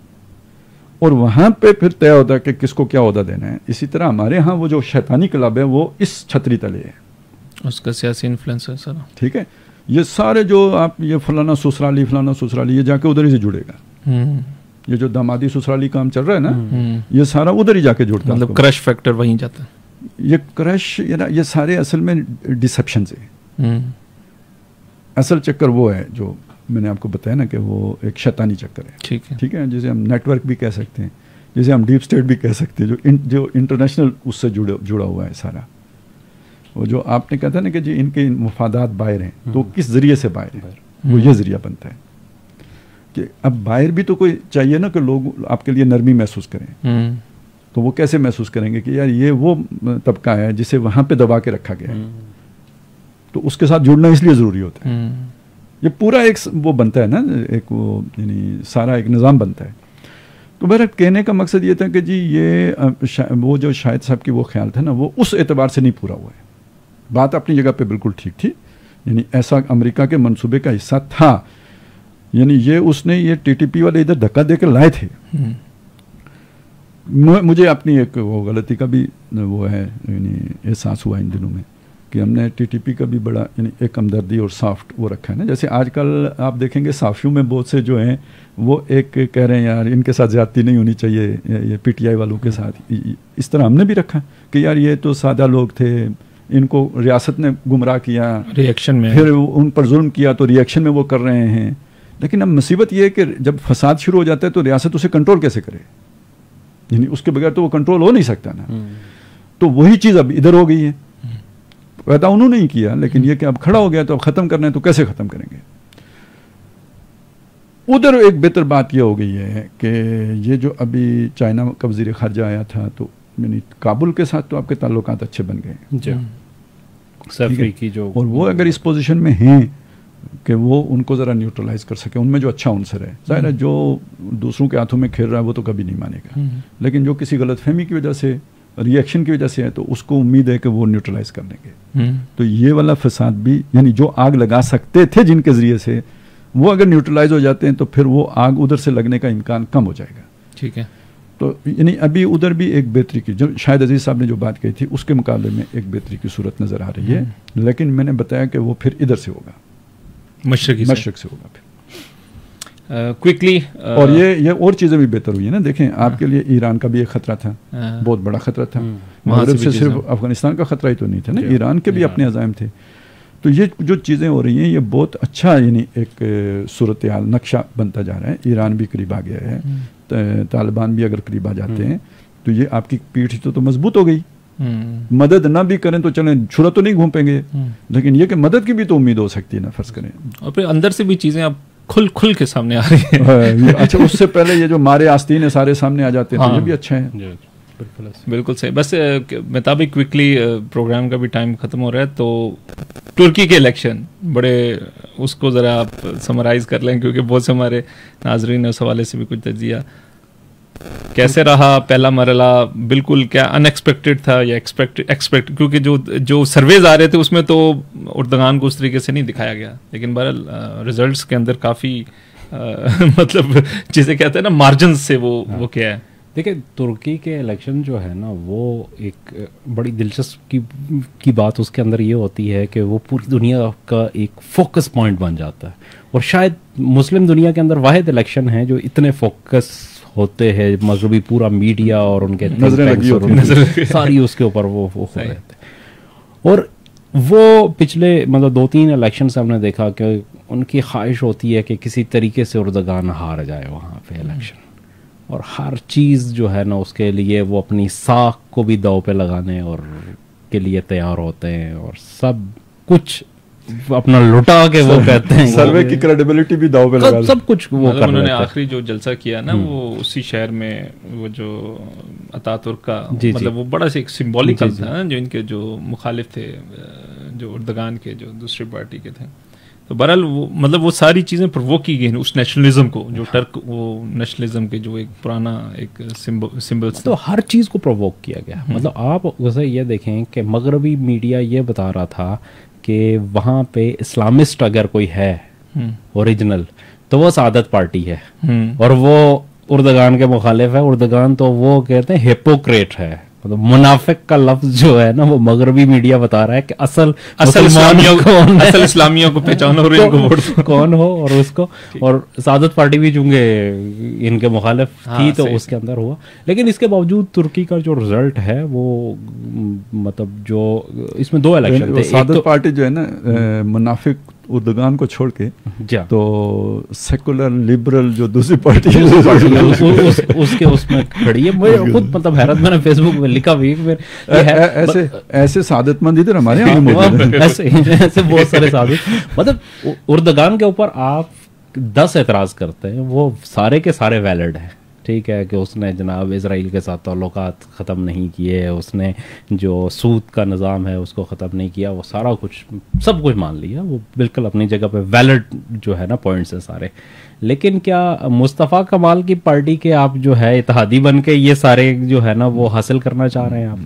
और वहाँ पे फिर तय होता है कि किसको क्या ओहदा देना है, इसी तरह हमारे यहाँ वो जो शैतानी क्लब है वो इस छतरी तले है, उसका सियासी इन्फ्लुएंस है सर। ठीक है, ये सारे जो आप ये फलाना ससुराली ये जाके उधर ही से जुड़ेगा। ये जो दामादी ससुराली काम चल रहा है ना, ये सारा उधर ही जाके जुड़ता है, मतलब क्रश फैक्टर वहीं जाता है। ये क्रश ये सारे असल में डिसेप्शन से, असल चक्कर वो है जो मैंने आपको बताया ना कि वो एक शैतानी चक्कर है। ठीक है, जिसे हम नेटवर्क भी कह सकते हैं, जिसे हम डीप स्टेट भी कह सकते हैं, जो इंटरनेशनल उससे जुड़ा हुआ है सारा। वो जो आपने कहा था ना कि जी इनके मुफादात बाहर हैं, तो किस जरिए से बाहर हैं, वो ये जरिया बनता है कि अब बाहर भी तो कोई चाहिए ना कि लोग आपके लिए नरमी महसूस करें। तो वो कैसे महसूस करेंगे कि यार ये वो तबका है जिसे वहाँ पे दबा के रखा गया है, तो उसके साथ जुड़ना इसलिए ज़रूरी होता है। ये पूरा एक वो बनता है ना, एक वो यानी सारा एक निज़ाम बनता है। तो मेरा कहने का मकसद ये था कि जी ये वो जो शाहिद साहब की वो ख्याल था ना, वो उस एतबार से नहीं पूरा हुआ है। बात अपनी जगह पे बिल्कुल ठीक थी, यानी ऐसा अमेरिका के मंसूबे का हिस्सा था, यानी ये उसने ये टीटीपी वाले इधर धक्का दे कर लाए थे। मुझे अपनी एक वो गलती का भी वो है यानी एहसास हुआ इन दिनों में कि हमने टीटीपी का भी बड़ा यानी एक हमदर्दी और सॉफ्ट वो रखा है ना। जैसे आजकल आप देखेंगे साफियों में बहुत से जो हैं वो एक कह रहे हैं यार इनके साथ ज्यादती नहीं होनी चाहिए, ये पीटीआई वालों के साथ। इस तरह हमने भी रखा कि यार ये तो सादा लोग थे, इनको रियासत ने गुमराह किया, रिएक्शन में फिर उन पर जुल्म किया तो रिएक्शन में वो कर रहे हैं। लेकिन अब मुसीबत ये है कि जब फसाद शुरू हो जाता है तो रियासत उसे कंट्रोल कैसे करे, यानी उसके बगैर तो वो कंट्रोल हो नहीं सकता ना। तो वही चीज़ अब इधर हो गई है। पैदा उन्होंने नहीं किया, लेकिन ये कि अब खड़ा हो गया तो अब ख़त्म करना है तो कैसे ख़त्म करेंगे। उधर एक बेहतर बात यह हो गई है कि ये जो अभी चाइना का वज़ीर ख़ारजा आया था तो यानी काबुल के साथ तो आपके ताल्लुकात अच्छे बन गए सफरीकी जो, और वो अगर इस पोजीशन में हैं कि वो उनको ज़रा न्यूट्रलाइज कर सके, उनमें जो अच्छा अनसर है, ज़ाहिर है जो दूसरों के हाथों में खेल रहा है वो तो कभी नहीं मानेगा, लेकिन जो किसी गलतफहमी की वजह से रिएक्शन की वजह से है तो उसको उम्मीद है कि वो न्यूट्रलाइज कर देंगे। तो ये वाला फसाद भी यानी जो आग लगा सकते थे जिनके ज़रिए से वो अगर न्यूट्रलाइज हो जाते हैं तो फिर वो आग उधर से लगने का इम्कान कम हो जाएगा। ठीक है, तो यानी अभी उधर भी एक बेहतरी की, जो शायद अजीज़ साहब ने जो बात कही थी उसके मुकाबले में एक बेहतरी की सूरत नज़र आ रही है, लेकिन मैंने बताया कि वो फिर इधर से होगा, मशरक से होगा फिर क्विकली। और ये और चीज़ें भी बेहतर हुई है ना। देखें आपके लिए ईरान का भी एक ख़तरा था, बहुत बड़ा ख़तरा था, मगरिब से सिर्फ अफगानिस्तान का ख़तरा ही तो नहीं था ना, ईरान के भी अपने अज़ाइम थे। तो ये जो चीज़ें हो रही हैं ये बहुत अच्छा यानी एक सूरत हाल नक्शा बनता जा रहा है। ईरान भी करीब आ गया है, तालिबान भी अगर करीब आ जाते हैं तो ये आपकी पीठ तो मजबूत हो गई। मदद ना भी करें तो चलें, छुरा तो नहीं घूमेंगे, लेकिन ये कि मदद की भी तो उम्मीद हो सकती है ना, फर्ज करें। और फिर अंदर से भी चीज़ें अब खुल के सामने आ रही है। अच्छा, उससे पहले ये जो मारे आस्तीन है सारे सामने आ जाते हैं, तो ये भी अच्छा है। बिल्कुल सही। बस मुताबिक क्विकली प्रोग्राम का भी टाइम ख़त्म हो रहा है, तो तुर्की के इलेक्शन बड़े उसको ज़रा आप समराइज़ कर लें, क्योंकि बहुत से हमारे नाजरीन ने उस हवाले से भी कुछ तजिया। कैसे रहा पहला मरला, बिल्कुल क्या अनएक्सपेक्टेड था या एक्सपेक्ट, क्योंकि जो सर्वेज आ रहे थे उसमें तो उर्दगान को उस तरीके से नहीं दिखाया गया, लेकिन बहरहाल रिजल्ट्स के अंदर काफ़ी मतलब जिसे कहते हैं ना मार्जिन से वो क्या है। देखिए तुर्की के इलेक्शन जो है ना वो एक बड़ी दिलचस्प की बात उसके अंदर ये होती है कि वो पूरी दुनिया का एक फोकस पॉइंट बन जाता है, और शायद मुस्लिम दुनिया के अंदर वाहिद इलेक्शन है जो इतने फोकस होते हैं, मजहबी पूरा मीडिया और उनके नजरें सारी उसके ऊपर वो हो रहे थे। और वो पिछले मतलब 2-3 इलेक्शन से हमने देखा कि उनकी ख्वाहिश होती है कि किसी तरीके से उर्दगान हार जाए वहाँ पे इलेक्शन, और हर चीज़ जो है ना उसके लिए वो अपनी साख को भी दाव पे लगाने और के लिए तैयार होते हैं, और सब कुछ अपना लुटा के वो कहते हैं सर्वे की क्रेडिबिलिटी भी दाव पे लगा सब कुछ वो मतलब कर उन्होंने लेते हैं। आखिरी जो जलसा किया ना वो उसी शहर में, वो जो अतातुर्क का जी, मतलब जी। वो बड़ा सा एक सिंबॉलिकल जी, था ना, जो इनके जो मुखालिफ थे, जो उर्दगान के जो दूसरी पार्टी के थे। तो बहरहाल वो मतलब वो सारी चीज़ें प्रोवोक की गई उस नेशनलिज्म को, जो टर्क वो नेशनलिज्म के जो एक पुराना एक सिंबल्स तो हर चीज़ को प्रोवोक किया गया। मतलब आप वैसे ये देखें कि मगरबी मीडिया ये बता रहा था कि वहाँ पे इस्लामिस्ट अगर कोई है ओरिजिनल तो वो सादत पार्टी है, और वो उर्दगान के मुखालिफ है। उर्दगान तो वो कहते हैं हिपोक्रेट है, मतलब मुनाफिक का लफ्ज जो है ना वो मगरबी मीडिया बता रहा है कि असल इस्लामियों कौन है, असल इस्लामियों को पहचानो और इनको वोट दो। कौन हो और उसको। और सादत पार्टी भी चूंकि इनके मुखालिफ थी तो सही। उसके अंदर हुआ। लेकिन इसके बावजूद तुर्की का जो रिजल्ट है वो मतलब जो इसमें दो इलेक्शन थे, एक सादत तो पार्टी जो है ना मुनाफिक उर्दगान को छोड़ के जा तो सेकुलर लिबरल जो दूसरी पार्टी है उसके उसमें खड़ी है। मुझे खुद मतलब हैरत, मैंने फेसबुक में लिखा भी ऐसे सादतमंद इधर हमारे यहाँ भी मौजूद हैं। ऐसे बहुत सारे साधु, मतलब उर्दगान के ऊपर आप 10 एतराज करते हैं वो सारे के सारे वैलिड हैं। ठीक है कि उसने जनाब इजराइल के साथ ताल्लुकात ख़त्म नहीं किए, उसने जो सूद का निज़ाम है उसको ख़त्म नहीं किया, वो सारा कुछ सब कुछ मान लिया, वो बिल्कुल अपनी जगह पे वैलिड जो है ना पॉइंट्स हैं सारे। लेकिन क्या मुस्तफ़ा कमाल की पार्टी के आप जो है इत्तेहादी बन के ये सारे जो है ना वो हासिल करना चाह रहे हैं आप?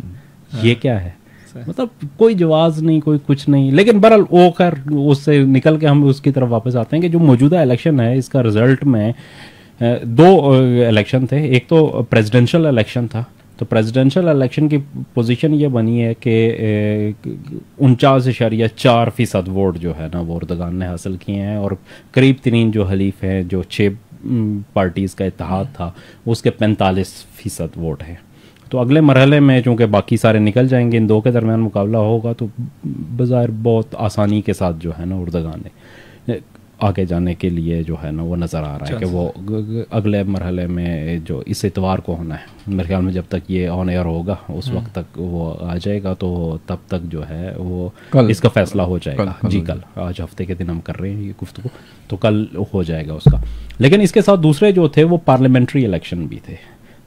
ये क्या है? मतलब कोई जवाब नहीं, कोई कुछ नहीं। लेकिन बहरहाल वो खैर उससे निकल के हम उसकी तरफ वापस आते हैं कि जो मौजूदा इलेक्शन है इसका रिजल्ट में दो इलेक्शन थे। एक तो प्रेसिडेंशियल इलेक्शन था, तो प्रेसिडेंशियल इलेक्शन की पोजीशन ये बनी है कि 49.4% वोट जो है ना वो उर्दगान ने हासिल किए हैं, और करीब 3 जो हलीफ हैं, जो 6 पार्टीज़ का इत्तेहाद था, उसके 45% वोट हैं। तो अगले मरहले में चूँकि बाकी सारे निकल जाएंगे, इन दो के दरमियान मुकाबला होगा, तो बज़ाहिर बहुत आसानी के साथ जो है ना उर्दगान ने आगे जाने के लिए जो है ना वो नज़र आ रहा है कि वो अगले मरहले में जो इस इतवार को होना है, मेरे ख्याल में जब तक ये ऑन एयर होगा उस वक्त तक वो आ जाएगा, तो तब तक जो है वो इसका फैसला हो जाएगा। कल आज हफ्ते के दिन हम कर रहे हैं ये गुफ्तगू, तो कल हो जाएगा उसका। लेकिन इसके साथ दूसरे जो थे वो पार्लियामेंट्री इलेक्शन भी थे।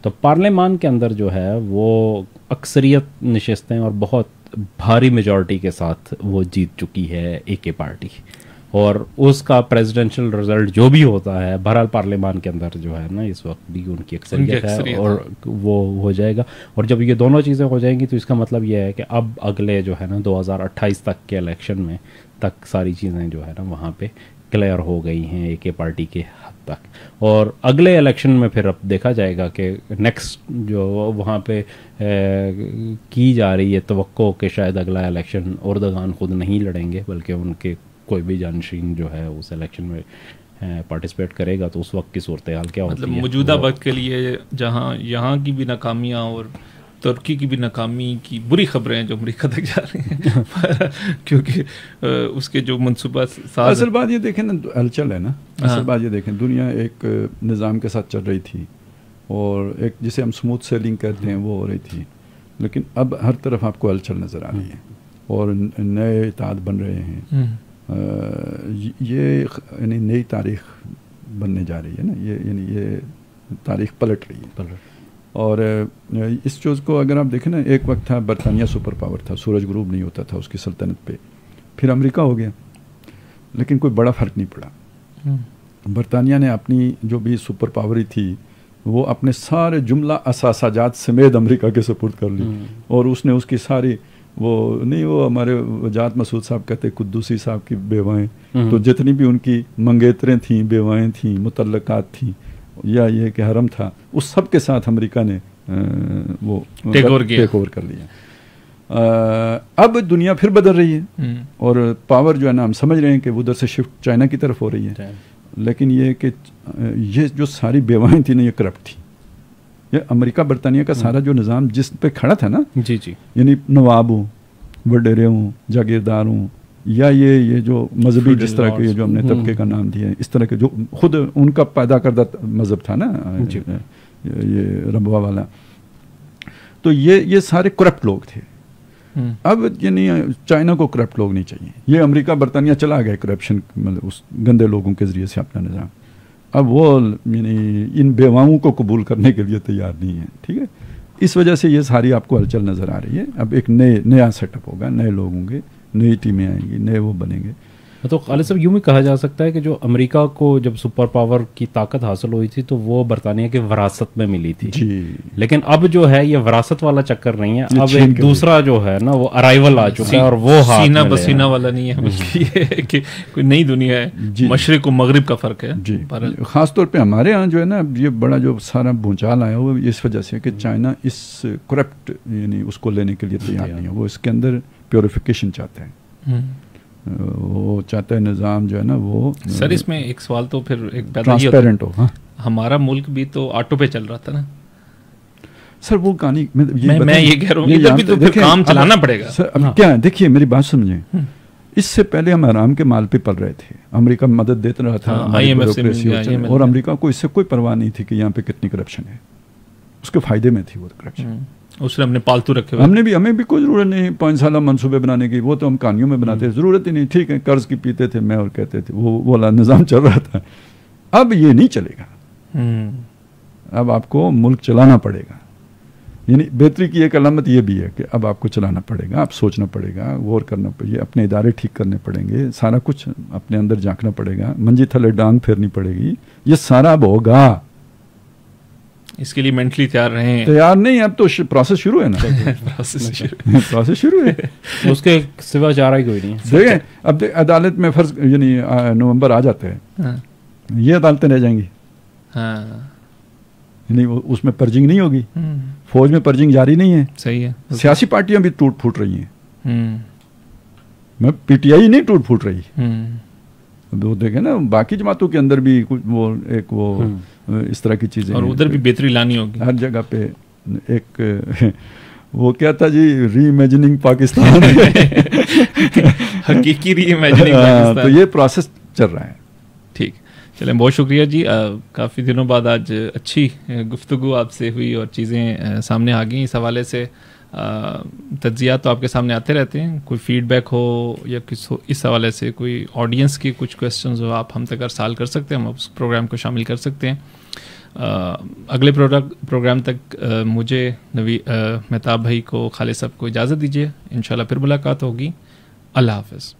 तो पार्लियामान के अंदर जो है वो अक्सरियत नशिस्तें और बहुत भारी मेजॉरिटी के साथ वो जीत चुकी है AK पार्टी, और उसका प्रेसिडेंशियल रिजल्ट जो भी होता है बहरहाल पार्लियामान के अंदर जो है ना इस वक्त भी उनकी अक्सरियत है और वो हो जाएगा। और जब ये दोनों चीज़ें हो जाएंगी तो इसका मतलब ये है कि अब अगले जो है ना 2028 तक के इलेक्शन में तक सारी चीज़ें जो है ना वहाँ पे क्लियर हो गई हैं AK पार्टी के हद तक। और अगले इलेक्शन में फिर अब देखा जाएगा कि नेक्स्ट जो वहाँ पे की जा रही है तवक्को कि शायद अगला इलेक्शन उर्दगान खुद नहीं लड़ेंगे बल्कि उनके कोई भी जानशीन जो है उस इलेक्शन में पार्टिसिपेट करेगा, तो उस वक्त की सूरत हाल क्या होती है? मतलब मौजूदा वक्त के लिए जहाँ यहाँ की भी नाकामियाँ और तुर्की की भी नाकामी की बुरी खबरें हैं जो अमेरिका तक जा रही हैं क्योंकि उसके जो मनसूबा असल बात ये देखें ना, हलचल है ना, असल बात ये देखें, दुनिया एक निज़ाम के साथ चल रही थी और एक जिसे हम स्मूथ सेलिंग कहते हैं वो हो रही थी, लेकिन अब हर तरफ आपको हलचल नज़र आ रही है और नए इत्तेहाद बन रहे हैं। ये यानी नई तारीख बनने जा रही है ना, ये तारीख पलट रही है। और इस चीज़ को अगर आप देखें ना, एक वक्त था बरतानिया सुपर पावर था, सूरज ग्रूब नहीं होता था उसकी सल्तनत पे, फिर अमेरिका हो गया, लेकिन कोई बड़ा फ़र्क नहीं पड़ा। बरतानिया ने अपनी जो भी सुपर पावरी थी वो अपने सारे जुमला असासाजात समेत अमेरिका के सुपुर्द कर ली, और उसने उसकी सारी वो नहीं, वो हमारे वजात मसूद साहब कहते कुद्दूसी साहब की बेवाएँ, तो जितनी भी उनकी मंगेतरें थीं, बेवाएँ थीं, मुतल्लकात थीं, या ये कि हरम था, उस सब के साथ अमेरिका ने वो टेक ओवर कर लिया। अब दुनिया फिर बदल रही है और पावर जो है ना हम समझ रहे हैं कि उधर से शिफ्ट चाइना की तरफ हो रही है, लेकिन ये कि ये जो सारी बेवाएँ थी ना ये करप्ट थी। ये अमेरिका बरतानिया का सारा जो निज़ाम जिस पे खड़ा था ना, जी जी, यानी नवाब हूँ, वडेरे हूँ, जागीरदार हूँ, या ये जो मजहबी जिस तरह के जो हमने तबके का नाम दिया है, इस तरह के जो खुद उनका पैदा करदा मज़हब था ना ये रबवा वाला, तो ये सारे करप्ट लोग थे। अब यानी चाइना को करप्ट लोग नहीं चाहिए। ये अमेरिका बरतानिया चला गया करप्शन, मतलब उस गंदे लोगों के ज़रिए से अपना निज़ाम। अब वो यानी इन बेवाओं को कबूल करने के लिए तैयार नहीं है, ठीक है। इस वजह से ये सारी आपको हलचल नज़र आ रही है। अब एक नया सेटअप होगा, नए लोग होंगे, नई टीमें आएंगी, नए वो बनेंगे। तो खालिद साहब यूँ भी कहा जा सकता है कि जो अमेरिका को जब सुपर पावर की ताकत हासिल हुई थी तो वो बरतानिया की विरासत में मिली थी जी, लेकिन अब जो है ये विरासत वाला चक्कर नहीं है, अब एक दूसरा जो है ना वो अराइवल आ चुका है और वो सीना बसीना वाला नहीं है, बल्कि ये है कि कोई नई दुनिया है, मशरिक और मगरिब का फ़र्क है जी। ख़ासतौर पे हमारे यहाँ जो है ना ये बड़ा जो सारा भूचाल आया वो इस वजह से कि चाइना इस करप्ट यानी उसको लेने के लिए तैयार नहीं है। वो इसके अंदर प्योरिफिकेशन चाहता है, वो चाहता है निज़ाम जो है ना वो। सर इसमें एक सवाल तो फिर एक ट्रांसपेरेंट हो। हाँ, हमारा मुल्क भी तो ऑटो पे चल रहा था ना सर, वो कहानी मैं ये कह रहा हूँ इधर भी तो फिर काम चलाना पड़ेगा सर। अब क्या है, देखिए मेरी बात समझें, इससे पहले हम आराम के माल पे पल रहे थे, अमेरिका मदद देता रहा था, और अमेरिका को इससे कोई परवाह नहीं थी कि यहाँ पे कितनी करप्शन है, उसके फायदे में थी वो करप्शन। उसने हमने पालतू रखे, हमें भी कोई ज़रूरत नहीं 5 साल मंसूबे बनाने की, वो तो हम कहानियों में बनाते थे, ज़रूरत ही नहीं। ठीक है, कर्ज की पीते थे मैं और कहते थे, वो वाला निज़ाम चल रहा था। अब ये नहीं चलेगा, अब आपको मुल्क चलाना पड़ेगा। यानी बेहतरी की एक अलामत ये भी है कि अब आपको चलाना पड़ेगा, आप सोचना पड़ेगा, गौर करना पड़ेगा, अपने इदारे ठीक करने पड़ेंगे, सारा कुछ अपने अंदर झांकना पड़ेगा, मंजी थले डांग फेरनी पड़ेगी, ये सारा अब होगा। इसके लिए मेंटली तैयार रहे, तैयार नहीं, अब तो प्रोसेस शुरू है ना प्रोसेस शुरू है, उसके सिवा चारा ही कोई नहीं है। देखें अब अदालत में फर्ज यानी नवंबर आ जाते हैं, ये अदालतें रह जाएंगी, यानी उसमें पर्जिंग नहीं होगी, फौज में पर्जिंग जारी नहीं है, सही है। सियासी पार्टियां भी टूट फूट रही हैं, मैं पीटीआई नहीं टूट फूट रही। अब वो देखें ना बाकी जमातों के अंदर भी कुछ वो एक वो इस तरह की चीज़ें, और उधर भी बेहतरी लानी होगी हर जगह पे। एक वो क्या था जी, री इमेजिनिंग पाकिस्तान हकीकी री इमेजिनिंग पाकिस्तान, तो ये प्रोसेस चल रहा है। ठीक, चलें, बहुत शुक्रिया जी। काफ़ी दिनों बाद आज अच्छी गुफ्तगू आपसे हुई और चीज़ें सामने आ गई। इस हवाले से तज्जियात तो आपके सामने आते रहते हैं, कोई फीडबैक हो या इस हवाले से कोई ऑडियंस के कुछ क्वेश्चंस हो, आप हम तक अरसाल कर सकते हैं, हम उस प्रोग्राम को शामिल कर सकते हैं। अगले प्रोग्राम तक मुझे मेहताब भाई को, खालिद साहब को इजाज़त दीजिए। इंशाल्लाह फिर मुलाकात होगी। अल्लाह हाफ़िज़।